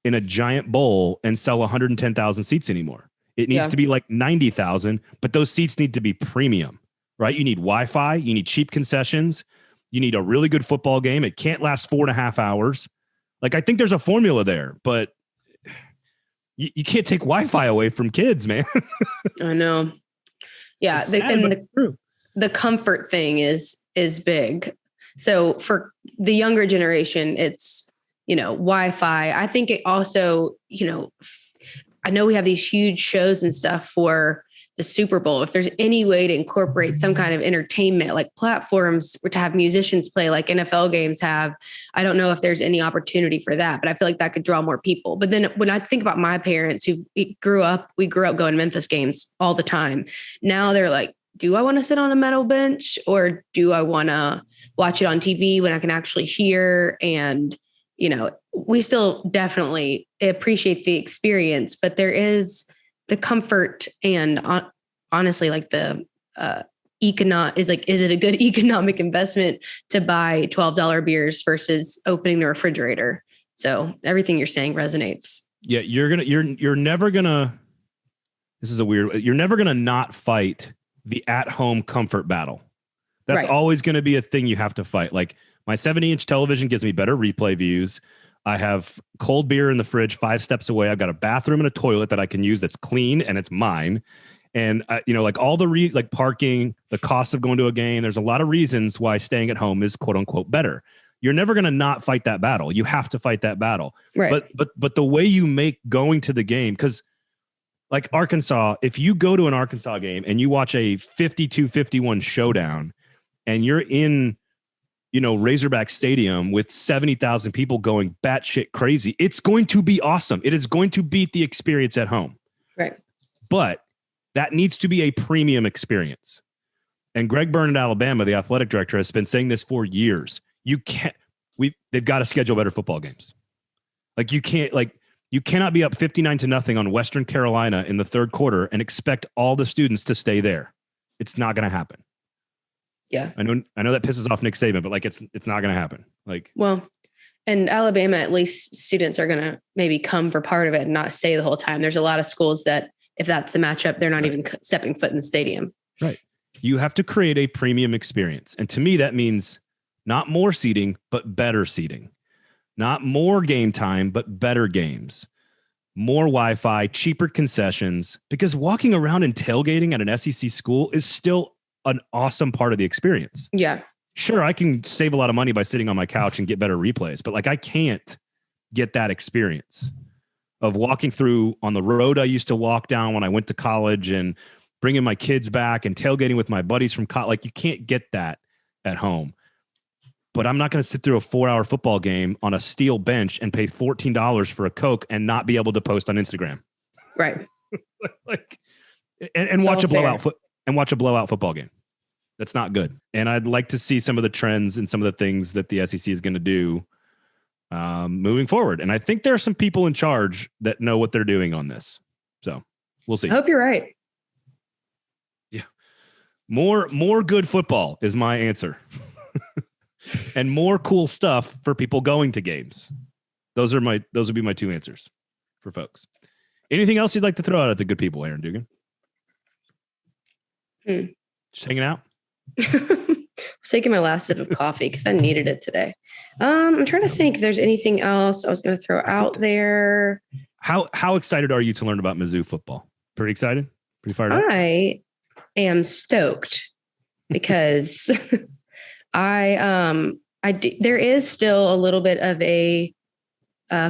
in a giant bowl and sell 110,000 seats anymore. It needs to be like 90,000, but those seats need to be premium, right? You need Wi-Fi, you need cheap concessions, you need a really good football game. It can't last 4.5 hours. Like, I think there's a formula there, but you can't take Wi-Fi away from kids, man. I know. Yeah. The comfort thing is big. So for the younger generation, it's, Wi-Fi. I think it also, I know we have these huge shows and stuff for the Super Bowl. If there's any way to incorporate some kind of entertainment, like platforms to have musicians play like NFL games have, I don't know if there's any opportunity for that, but I feel like that could draw more people. But then when I think about my parents we grew up going to Memphis games all the time. Now they're like, do I want to sit on a metal bench or do I want to watch it on TV when I can actually hear? And, we still definitely appreciate the experience, but there is the comfort and honestly, like the is it a good economic investment to buy $12 beers versus opening the refrigerator? So everything you're saying resonates. Yeah, you're never gonna. This is you're never gonna not fight the at-home comfort battle. That's always going to be a thing you have to fight. Like, my 70-inch television gives me better replay views. I have cold beer in the fridge 5 steps away. I've got a bathroom and a toilet that I can use that's clean and it's mine. And, like all the like parking, the cost of going to a game, there's a lot of reasons why staying at home is quote unquote better. You're never going to not fight that battle. You have to fight that battle. Right. But the way you make going to the game, because like Arkansas, if you go to an Arkansas game and you watch a 52-51 showdown and you're in, Razorback Stadium with 70,000 people going batshit crazy, it's going to be awesome. It is going to beat the experience at home. Right. But that needs to be a premium experience. And Greg Byrne at Alabama, the athletic director, has been saying this for years. They've got to schedule better football games. You cannot be up 59-0 on Western Carolina in the third quarter and expect all the students to stay there. It's not going to happen. Yeah. I know that pisses off Nick Saban, but it's not going to happen. And Alabama, at least students are going to maybe come for part of it and not stay the whole time. There's a lot of schools that if that's the matchup, they're not even stepping foot in the stadium. Right. You have to create a premium experience. And to me, that means not more seating, but better seating. Not more game time, but better games. More Wi-Fi, cheaper concessions, because walking around and tailgating at an SEC school is still an awesome part of the experience. Yeah. Sure, I can save a lot of money by sitting on my couch and get better replays, but I can't get that experience of walking through on the road I used to walk down when I went to college and bringing my kids back and tailgating with my buddies from college. You can't get that at home. But I'm not going to sit through a 4-hour football game on a steel bench and pay $14 for a Coke and not be able to post on Instagram. Right. and watch a blowout football game. That's not good. And I'd like to see some of the trends and some of the things that the SEC is going to do moving forward. And I think there are some people in charge that know what they're doing on this. So we'll see. I hope you're right. Yeah. More good football is my answer. And more cool stuff for people going to games. Those would be my two answers for folks. Anything else you'd like to throw out at the good people, Erin Dugan? Just hanging out. Taking my last sip of coffee because I needed it today. I'm trying to think if there's anything else I was going to throw out there. How excited are you to learn about Mizzou football? Pretty excited? Pretty fired up? I am stoked because there is still a little bit of a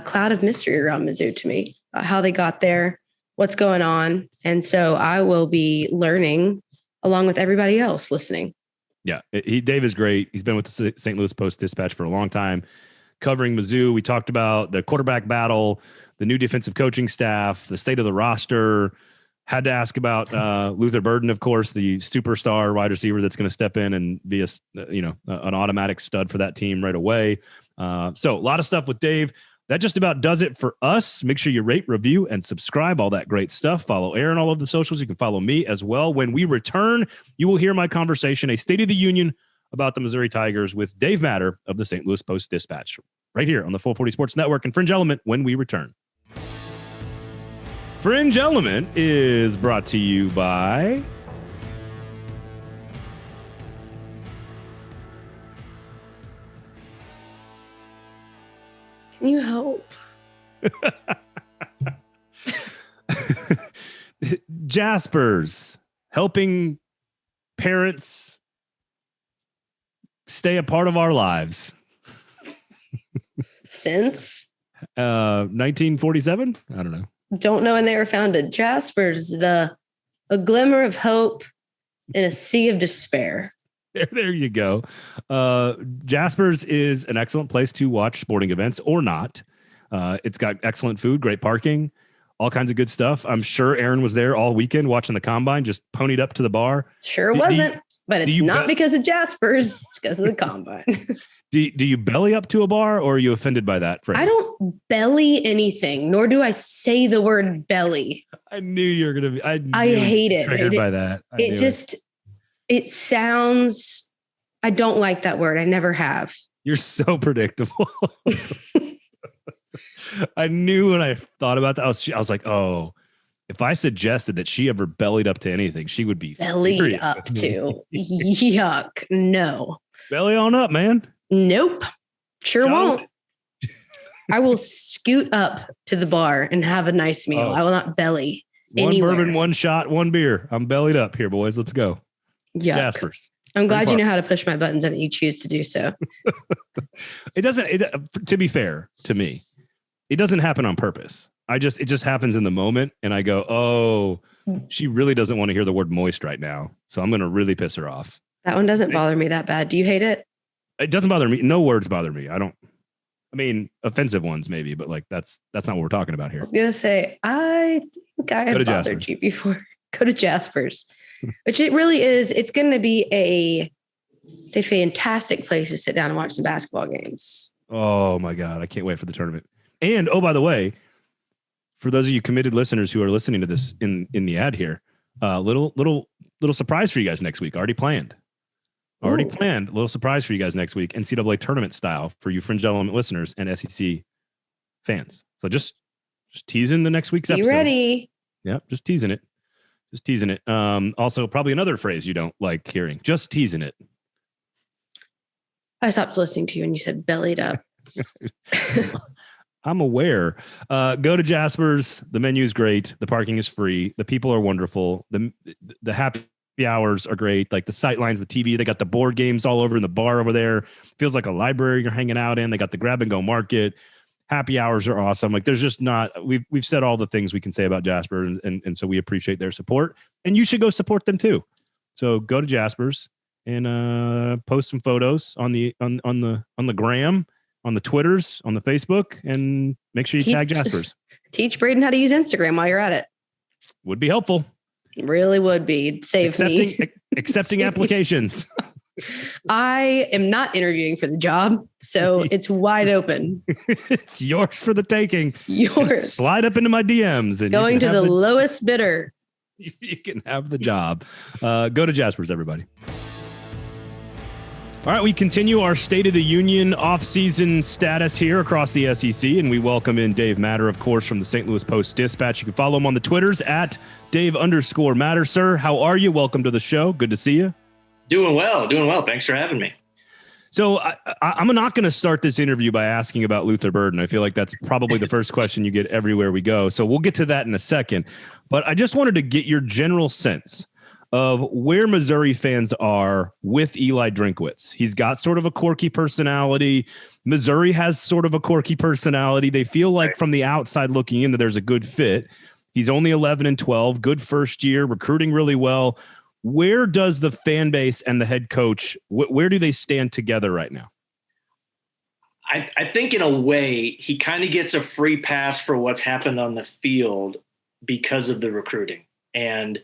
cloud of mystery around Mizzou to me, how they got there, what's going on. And so I will be learning along with everybody else listening. Yeah, Dave is great. He's been with the St. Louis Post-Dispatch for a long time, covering Mizzou. We talked about the quarterback battle, the new defensive coaching staff, the state of the roster. Had to ask about Luther Burden, of course, the superstar wide receiver that's going to step in and be an automatic stud for that team right away. So a lot of stuff with Dave. That just about does it for us. Make sure you rate, review, and subscribe. All that great stuff. Follow Erin all over the socials. You can follow me as well. When we return, you will hear my conversation, a State of the Union about the Missouri Tigers with Dave Matter of the St. Louis Post-Dispatch, right here on the 440 Sports Network and Fringe Element when we return. Fringe Element is brought to you by Can you help? Jaspers, helping parents stay a part of our lives. Since 1947? I don't know. Don't know when they were founded. Jaspers, a glimmer of hope in a sea of despair. There you go. Jaspers is an excellent place to watch sporting events or not. It's got excellent food, great parking, all kinds of good stuff. I'm sure Erin was there all weekend watching the combine, just ponied up to the bar. Sure wasn't, but it's not because of Jaspers. It's because of the combine. Do you belly up to a bar, or are you offended by that phrase? I don't belly anything, nor do I say the word belly. I knew you were going to be. I hate it. Triggered by that. It sounds, I don't like that word. I never have. You're so predictable. I knew when I thought about that, I was like, oh, if I suggested that she ever bellied up to anything, she would be bellied up to. Yuck. No. Belly on up, man. Nope. Sure won't. I will scoot up to the bar and have a nice meal. I will not belly anywhere. One bourbon, one shot, one beer. I'm bellied up here, boys. Let's go. Yuck. Jaspers. I'm glad you know how to push my buttons and that you choose to do so. To be fair to me, it doesn't happen on purpose. It just happens in the moment. And I go, oh, she really doesn't want to hear the word moist right now. So I'm going to really piss her off. That one doesn't bother me that bad. Do you hate it? It doesn't bother me. No words bother me. Offensive ones maybe, but like that's not what we're talking about here. I was going to say, I think I have bothered you before. Go to Jaspers, which it really is. It's going to be a fantastic place to sit down and watch some basketball games. Oh my God. I can't wait for the tournament. And oh, by the way, for those of you committed listeners who are listening to this in the ad here, little surprise for you guys next week. Already planned. A little surprise for you guys next week, NCAA tournament style for you Fringe Element listeners and SEC fans. So just teasing the next week's episode. You ready? Yep, just teasing it. Also, probably another phrase you don't like hearing. Just teasing it. I stopped listening to you when you said bellied up. I'm aware. Go to Jaspers. The menu is great. The parking is free. The people are wonderful. The happy hours are great. Like the sight lines, the TV, they got the board games all over in the bar over there. Feels like a library you're hanging out in. They got the grab and go market. Happy hours are awesome. Like there's just not, we've said all the things we can say about Jasper, and so we appreciate their support, and you should go support them too. So go to Jaspers and post some photos on the gram, on the Twitters, on the Facebook, and make sure you tag Jaspers. Teach Braden how to use Instagram while you're at it. Would be helpful. It really would be. It saves me. Accepting applications. I am not interviewing for the job, so it's wide open. It's yours for the taking. Yours. Just slide up into my DMs and going to the lowest bidder. You can have the job. Go to Jaspers, everybody. All right, we continue our State of the Union off-season status here across the SEC, and we welcome in Dave Matter, of course, from the St. Louis Post-Dispatch. You can follow him on the Twitters at Dave_Matter. Sir, how are you? Welcome to the show. Good to see you. Doing well. Thanks for having me. So I'm not going to start this interview by asking about Luther Burden. I feel like that's probably the first question you get everywhere we go. So we'll get to that in a second. But I just wanted to get your general sense of where Missouri fans are with Eli Drinkwitz. He's got sort of a quirky personality. Missouri has sort of a quirky personality. They feel like from the outside looking in that there's a good fit. He's only 11-12, good first year, recruiting really well. Where does the fan base and the head coach, where do they stand together right now? I think in a way he kind of gets a free pass for what's happened on the field because of the recruiting. And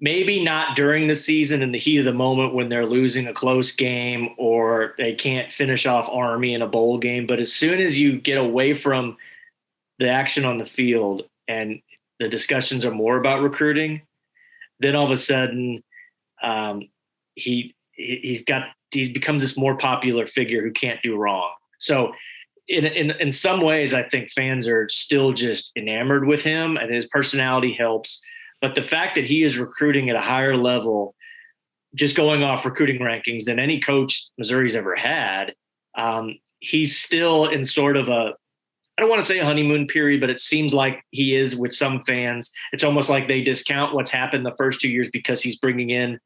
maybe not during the season in the heat of the moment when they're losing a close game or they can't finish off Army in a bowl game. But as soon as you get away from the action on the field and the discussions are more about recruiting, then all of a sudden he becomes this more popular figure who can't do wrong. So in some ways, I think fans are still just enamored with him and his personality helps. But the fact that he is recruiting at a higher level, just going off recruiting rankings than any coach Missouri's ever had, he's still in sort of I don't want to say a honeymoon period, but it seems like he is with some fans. It's almost like they discount what's happened the first 2 years because he's bringing in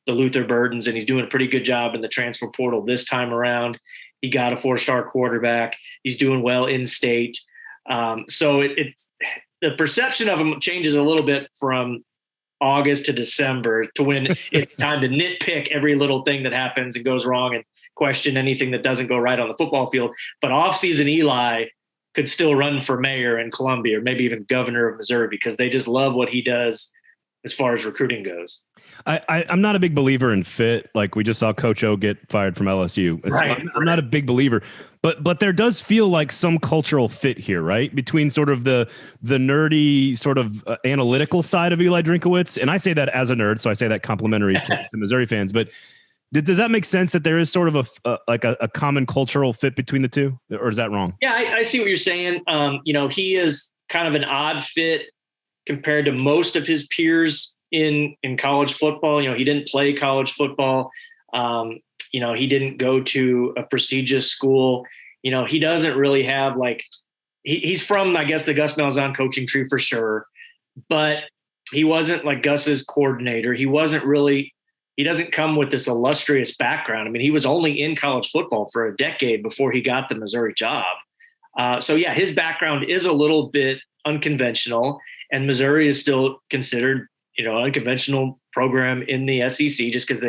the Luther Burdens and he's doing a pretty good job in the transfer portal this time around. He got a 4-star quarterback. He's doing well in state. So the perception of him changes a little bit from August to December to when it's time to nitpick every little thing that happens and goes wrong and question anything that doesn't go right on the football field. But off-season Eli could still run for mayor in Columbia or maybe even governor of Missouri because they just love what he does as far as recruiting goes. I'm not a big believer in fit. Like we just saw Coach O get fired from LSU. Right. I'm not a big believer, but there does feel like some cultural fit here, right? Between sort of the nerdy sort of analytical side of Eli Drinkwitz. And I say that as a nerd, so I say that complimentary to Missouri fans, but does that make sense that there is sort of a common cultural fit between the two, or is that wrong? Yeah, I see what you're saying. He is kind of an odd fit compared to most of his peers in college football. He didn't play college football. He didn't go to a prestigious school. He doesn't really have he's from, I guess, the Gus Malzahn coaching tree for sure, but he wasn't like Gus's coordinator. He doesn't come with this illustrious background. I mean, he was only in college football for a decade before he got the Missouri job. So yeah, his background is a little bit unconventional, and Missouri is still considered, an unconventional program in the SEC just because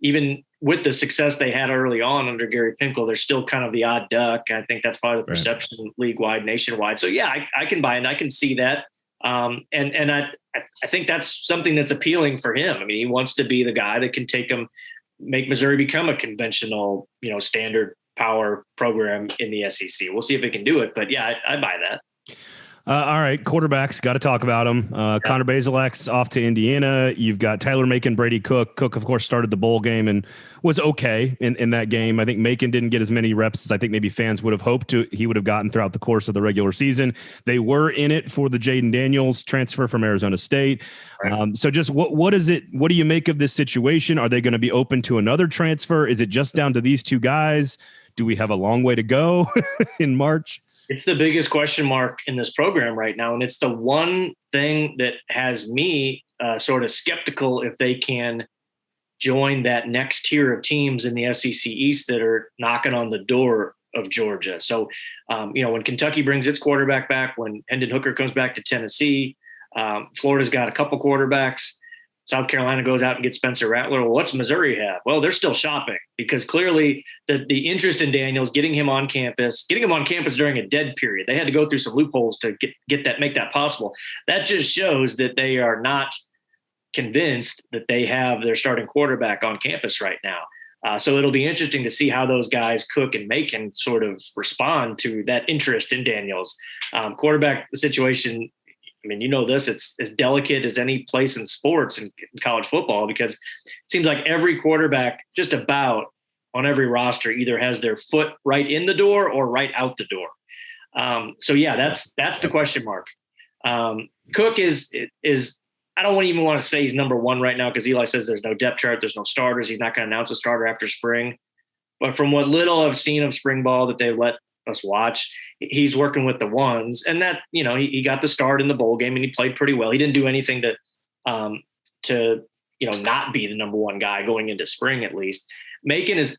even with the success they had early on under Gary Pinkel, they're still kind of the odd duck. I think that's part of the perception league-wide, nationwide. So yeah, I can buy it and I can see that. And I think that's something that's appealing for him. I mean, he wants to be the guy that can make Missouri become a conventional, standard power program in the SEC. We'll see if he can do it, but yeah, I buy that. All right, quarterbacks, got to talk about them. Connor Bazelak's off to Indiana. You've got Tyler Macon, Brady Cook. Cook, of course, started the bowl game and was okay in that game. I think Macon didn't get as many reps as I think maybe fans would have hoped he would have gotten throughout the course of the regular season. They were in it for the Jayden Daniels transfer from Arizona State. Right. So just what is it? What do you make of this situation? Are they going to be open to another transfer? Is it just down to these two guys? Do we have a long way to go in March? It's the biggest question mark in this program right now. And it's the one thing that has me sort of skeptical if they can join that next tier of teams in the SEC East that are knocking on the door of Georgia. So, when Kentucky brings its quarterback back, when Hendon Hooker comes back to Tennessee, Florida's got a couple quarterbacks. South Carolina goes out and gets Spencer Rattler. Well, what's Missouri have? Well, they're still shopping because clearly the interest in Daniels, getting him on campus during a dead period. They had to go through some loopholes to make that possible. That just shows that they are not convinced that they have their starting quarterback on campus right now. So it'll be interesting to see how those guys, Cook and Macon, sort of respond to that interest in Daniels. Quarterback situation, I mean, this, it's as delicate as any place in sports in college football, because it seems like every quarterback just about on every roster either has their foot right in the door or right out the door. So yeah, that's the question mark. Cook is I don't even want to say he's number one right now, because Eli says there's no depth chart, there's no starters. He's not going to announce a starter after spring. But from what little I've seen of spring ball that they let us watch, he's working with the ones, and that, he got the start in the bowl game and he played pretty well. He didn't do anything to not be the number one guy going into spring, at least. Macon is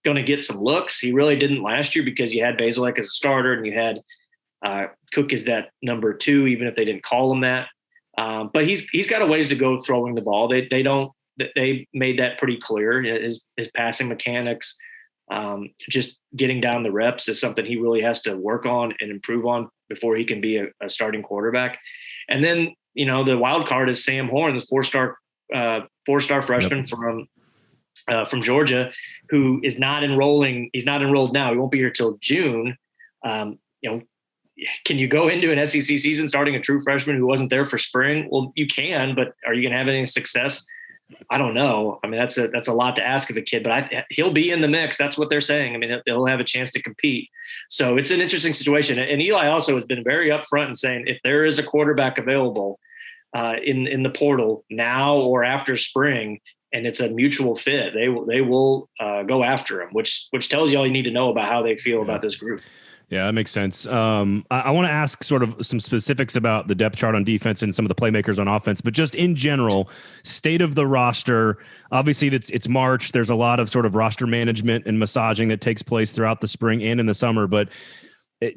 going to get some looks. He really didn't last year because you had Bazelak as a starter and you had Cook as that number two, even if they didn't call him that. But he's got a ways to go throwing the ball. They made that pretty clear. His passing mechanics, just getting down the reps is something he really has to work on and improve on before he can be a starting quarterback. And then, the wild card is Sam Horn, the four-star freshman from Georgia, who is not enrolling. He's not enrolled now. He won't be here till June. Can you go into an SEC season starting a true freshman who wasn't there for spring? Well, you can, but are you going to have any success? I don't know. I mean, that's a lot to ask of a kid, but he'll be in the mix. That's what they're saying. I mean, he'll have a chance to compete. So it's an interesting situation. And Eli also has been very upfront in saying if there is a quarterback available in the portal now or after spring, and it's a mutual fit, they will go after him, which tells you all you need to know about how they feel about this group. Yeah, that makes sense. I want to ask sort of some specifics about the depth chart on defense and some of the playmakers on offense, but just in general, state of the roster. Obviously, it's March. There's a lot of sort of roster management and massaging that takes place throughout the spring and in the summer, but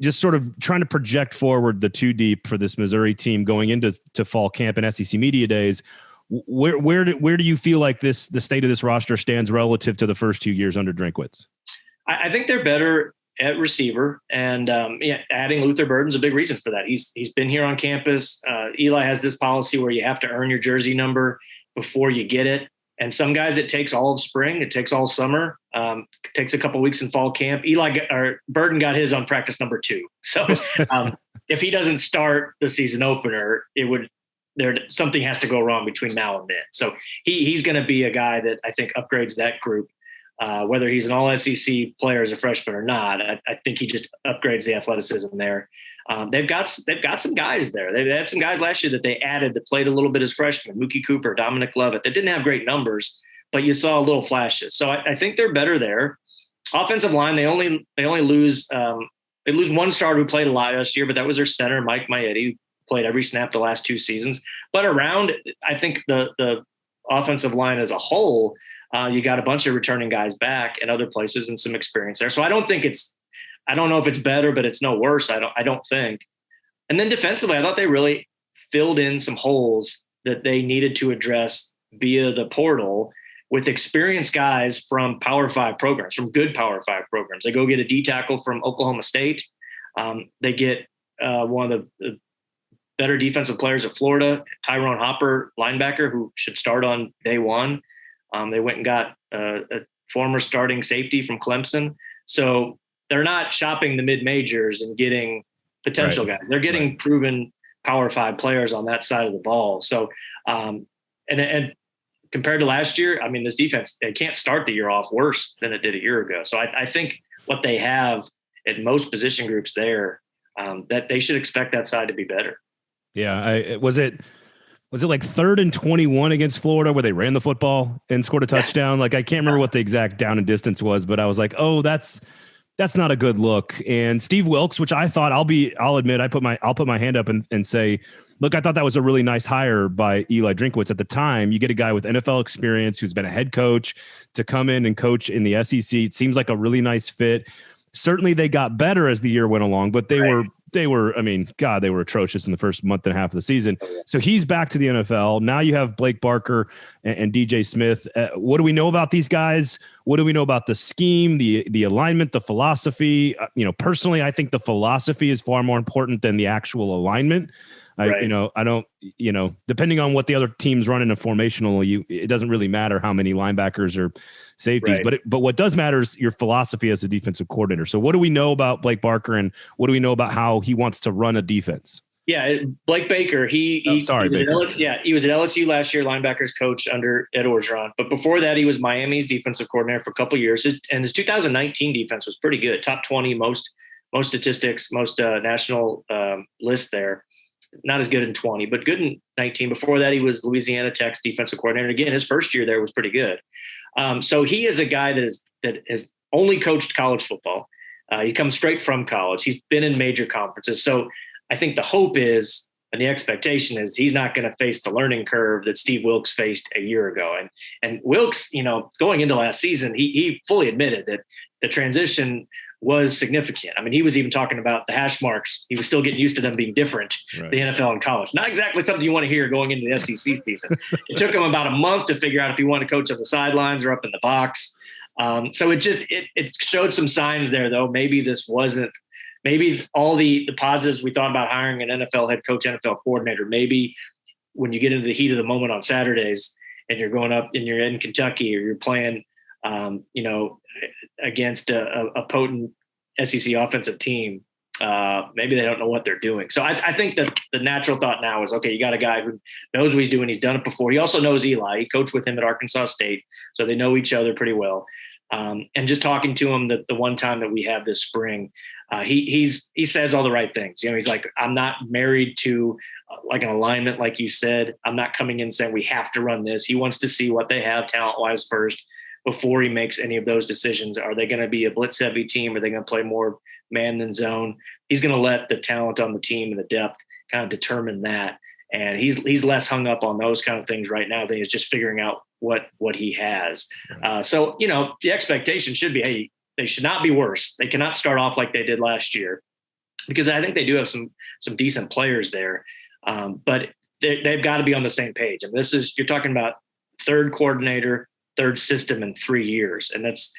just sort of trying to project forward the two deep for this Missouri team going into fall camp and SEC Media Days. Where do you feel like the state of this roster stands relative to the first 2 years under Drinkwitz? I think they're better at receiver, and adding Luther Burden's a big reason for that. He's been here on campus. Eli has this policy where you have to earn your jersey number before you get it. And some guys, it takes all of spring, it takes all summer, it takes a couple weeks in fall camp. Burden got his on practice number 2. So if he doesn't start the season opener, something has to go wrong between now and then. So he's going to be a guy that I think upgrades that group. Whether he's an all-SEC player as a freshman or not, I think he just upgrades the athleticism there. They've got some guys there. They had some guys last year that they added that played a little bit as freshmen, Mookie Cooper, Dominic Lovett, that didn't have great numbers, but you saw little flashes. So I think they're better there. Offensive line, they only lose one starter who played a lot last year, but that was their center, Mike Maietti, who played every snap the last 2 seasons. But around, I think the offensive line as a whole, you got a bunch of returning guys back in other places and some experience there. So I don't know if it's better, but it's no worse. I don't think. And then defensively, I thought they really filled in some holes that they needed to address via the portal with experienced guys from Power 5 programs, from good Power 5 programs. They go get a D tackle from Oklahoma State. They get one of the better defensive players at Florida, Tyrone Hopper, linebacker, who should start on day one. They went and got a former starting safety from Clemson. So they're not shopping the mid-majors and getting potential guys. They're getting proven Power 5 players on that side of the ball. So, and compared to last year, I mean, this defense, they can't start the year off worse than it did a year ago. So I think what they have at most position groups there, that they should expect that side to be better. Yeah. Was it like 3rd and 21 against Florida where they ran the football and scored a touchdown? Like, I can't remember what the exact down and distance was, but I was like, oh, that's not a good look. And Steve Wilkes, which I thought I'll admit, I'll put my hand up and say, look, I thought that was a really nice hire by Eli Drinkwitz at the time. You get a guy with NFL experience who's been a head coach to come in and coach in the SEC. It seems like a really nice fit. Certainly they got better as the year went along, but they were, I mean, God, they were atrocious in the first month and a half of the season. So he's back to the NFL. Now you have Blake Barker and DJ Smith. What do we know about these guys? What do we know about the scheme, the alignment, the philosophy? Personally, I think the philosophy is far more important than the actual alignment. Depending on what the other team's running a formational, it doesn't really matter how many linebackers or safeties, but what does matter is your philosophy as a defensive coordinator. So what do we know about Blake Barker and what do we know about how he wants to run a defense? Blake Baker. He was at LSU last year, linebackers coach under Ed Orgeron. But before that, he was Miami's defensive coordinator for a couple of years. His 2019 defense was pretty good, top 20 most statistics, most national list there. Not as good in 20, but good in 19. Before that, he was Louisiana Tech's defensive coordinator. Again, his first year there was pretty good. So he is a guy that has only coached college football. He comes straight from college. He's been in major conferences. So I think the hope is, and the expectation is, he's not going to face the learning curve that Steve Wilks faced a year ago. And Wilks, going into last season, he fully admitted that the transition was significant. I mean, he was even talking about the hash marks. He was still getting used to them being different, right. The NFL and college. Not exactly something you want to hear going into the SEC season. It took him about a month to figure out if he wanted to coach on the sidelines or up in the box. So it showed some signs there, though. Maybe all the positives we thought about hiring an NFL head coach, NFL coordinator, maybe when you get into the heat of the moment on Saturdays and you're going up and you're in Kentucky or you're playing, against a potent SEC offensive team, maybe they don't know what they're doing. So I think that the natural thought now is, okay, you got a guy who knows what he's doing. He's done it before. He also knows Eli. He coached with him at Arkansas State, so they know each other pretty well. And just talking to him the one time that we have this spring, he says all the right things. He's like, I'm not married to like an alignment, like you said. I'm not coming in saying we have to run this. He wants to see what they have talent-wise first before he makes any of those decisions. Are they going to be a blitz-heavy team? Are they going to play more man than zone? He's going to let the talent on the team and the depth kind of determine that. And he's less hung up on those kind of things right now than he's just figuring out what he has. So, the expectation should be, hey, they should not be worse. They cannot start off like they did last year, because I think they do have some decent players there. But they've got to be on the same page. And you're talking about third coordinator, third system in 3 years. And that's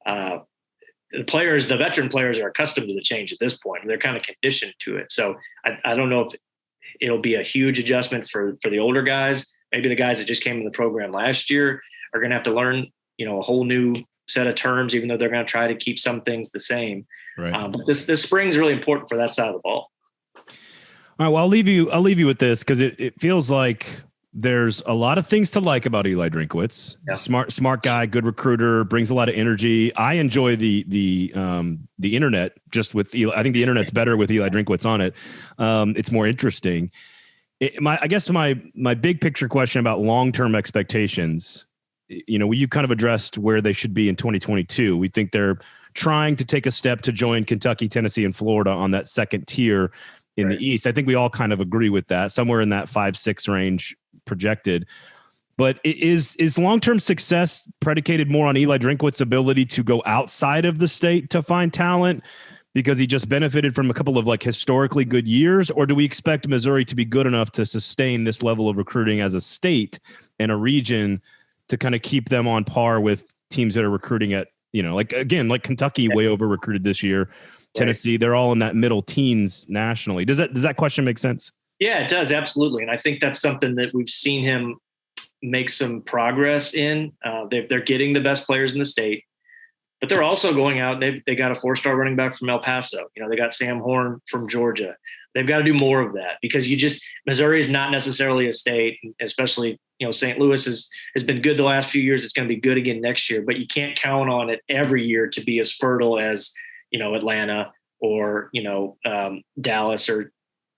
the veteran players are accustomed to the change at this point. They're kind of conditioned to it. So I don't know if it'll be a huge adjustment for the older guys. Maybe the guys that just came in the program last year are going to have to learn, a whole new set of terms, even though they're going to try to keep some things the same. Right. But this spring is really important for that side of the ball. All right. Well, I'll leave you with this, because it feels like there's a lot of things to like about Eli Drinkwitz. Yeah. Smart guy, good recruiter, brings a lot of energy. I enjoy the internet just with Eli. I think the internet's better with Eli Drinkwitz on it. It's more interesting. I guess my big picture question about long-term expectations, you kind of addressed where they should be in 2022. We think they're trying to take a step to join Kentucky, Tennessee, and Florida on that second tier in the East. I think we all kind of agree with that, somewhere in that 5-6 range projected. But is long-term success predicated more on Eli Drinkwitz's ability to go outside of the state to find talent because he just benefited from a couple of like historically good years? Or do we expect Missouri to be good enough to sustain this level of recruiting as a state and a region to kind of keep them on par with teams that are recruiting at, like Kentucky way over recruited this year, Tennessee, they're all in that middle teens nationally. Does that question make sense? Yeah, it does. Absolutely. And I think that's something that we've seen him make some progress in. They're getting the best players in the state, but they're also going out. They got a 4-star running back from El Paso. They got Sam Horn from Georgia. They've got to do more of that, because Missouri is not necessarily a state, especially, St. Louis has been good the last few years. It's going to be good again next year, but you can't count on it every year to be as fertile as, Atlanta or, Dallas, or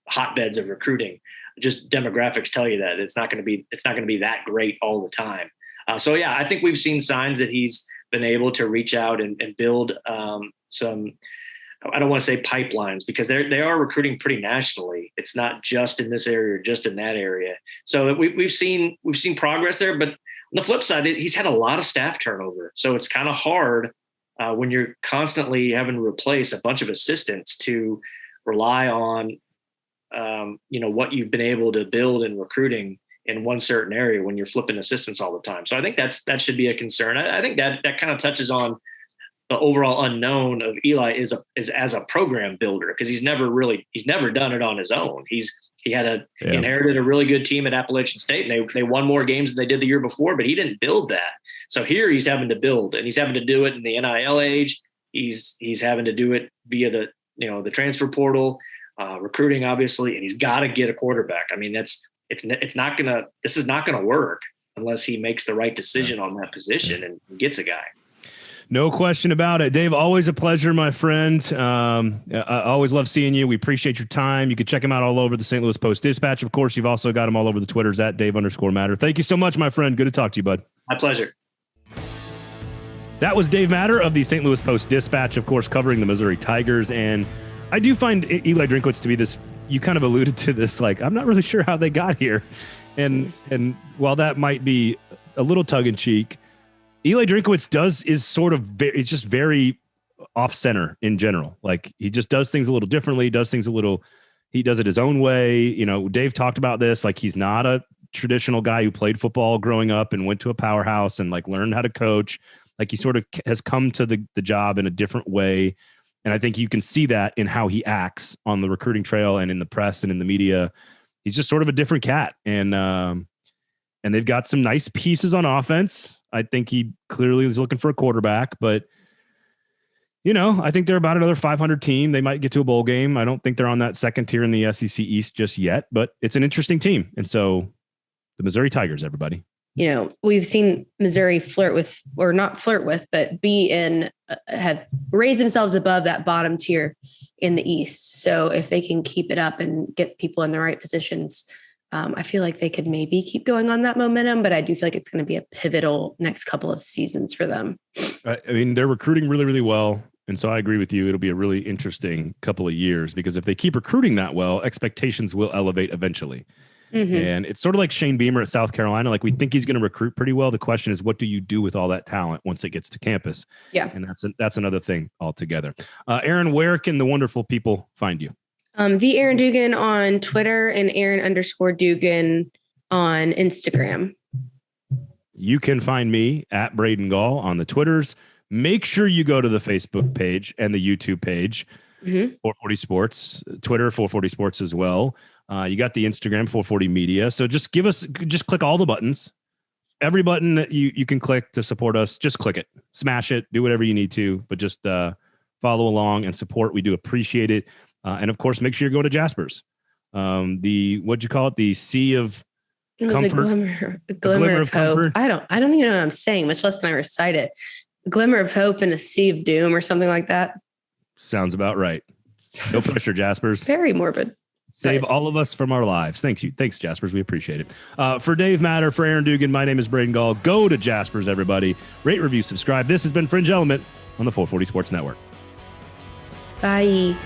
hotbeds of recruiting. Just demographics tell you that it's not going to be that great all the time. So yeah, I think we've seen signs that he's been able to reach out and build some, I don't want to say pipelines, because they are recruiting pretty nationally. It's not just in this area or just in that area. So we've seen progress there, but on the flip side, he's had a lot of staff turnover. So it's kind of hard when you're constantly having to replace a bunch of assistants to rely on, what you've been able to build in recruiting in one certain area when you're flipping assistants all the time. So I think that should be a concern. I think that kind of touches on the overall unknown of Eli is as a program builder, because he's never done it on his own. He inherited a really good team at Appalachian State, and they won more games than they did the year before, but he didn't build that. So here he's having to build, and he's having to do it in the NIL age. He's having to do it via the transfer portal. recruiting, obviously, and he's got to get a quarterback. I mean, this is not gonna work unless he makes the right decision on that position and gets a guy. No question about it. Dave, always a pleasure, my friend. I always love seeing you. We appreciate your time. You can check him out all over the St. Louis Post-Dispatch. Of course, you've also got him all over the Twitters at Dave_Matter. Thank you so much, my friend. Good to talk to you, bud. My pleasure. That was Dave Matter of the St. Louis Post-Dispatch, of course, covering the Missouri Tigers. And I do find Eli Drinkwitz to be this, you kind of alluded to this, like, I'm not really sure how they got here. And while that might be a little tongue-in-cheek, Eli Drinkwitz is sort of, it's just very off-center in general. Like, he just does things a little differently, he does it his own way. You know, Dave talked about this, like, he's not a traditional guy who played football growing up and went to a powerhouse and like learned how to coach. Like, he sort of has come to the job in a different way. And I think you can see that in how he acts on the recruiting trail and in the press and in the media. He's just sort of a different cat. And they've got some nice pieces on offense. I think he clearly is looking for a quarterback, but I think they're about another 500 team. They might get to a bowl game. I don't think they're on that second tier in the SEC East just yet, but it's an interesting team. And so the Missouri Tigers, everybody. We've seen Missouri have raised themselves above that bottom tier in the East. So if they can keep it up and get people in the right positions, I feel like they could maybe keep going on that momentum, but I do feel like it's going to be a pivotal next couple of seasons for them. I mean, they're recruiting really, really well. And so I agree with you. It'll be a really interesting couple of years because if they keep recruiting that well, expectations will elevate eventually. Mm-hmm. And it's sort of like Shane Beamer at South Carolina. Like, we think he's going to recruit pretty well. The question is, what do you do with all that talent once it gets to campus? Yeah. And that's another thing altogether. Erin, where can the wonderful people find you? The Erin Dugan on Twitter and Erin_Dugan on Instagram. You can find me at Braden Gall on the Twitters. Make sure you go to the Facebook page and the YouTube page, 440 Sports, Twitter, 440 Sports as well. You got the Instagram, 440 Media. So just click all the buttons. Every button that you can click to support us, just click it, smash it, do whatever you need to, but just follow along and support. We do appreciate it. And of course, make sure you go to Jasper's. What'd you call it? The Sea of Comfort. A glimmer of hope. Comfort. I don't even know what I'm saying, much less can I recite it. A glimmer of hope in a sea of doom or something like that. Sounds about right. No pressure, Jasper's. Very morbid. Save all of us from our lives. Thanks, Jaspers. We appreciate it. For Dave Matter, for Erin Dugan, my name is Braden Gall. Go to Jaspers, everybody. Rate, review, subscribe. This has been Fringe Element on the 440 Sports Network. Bye.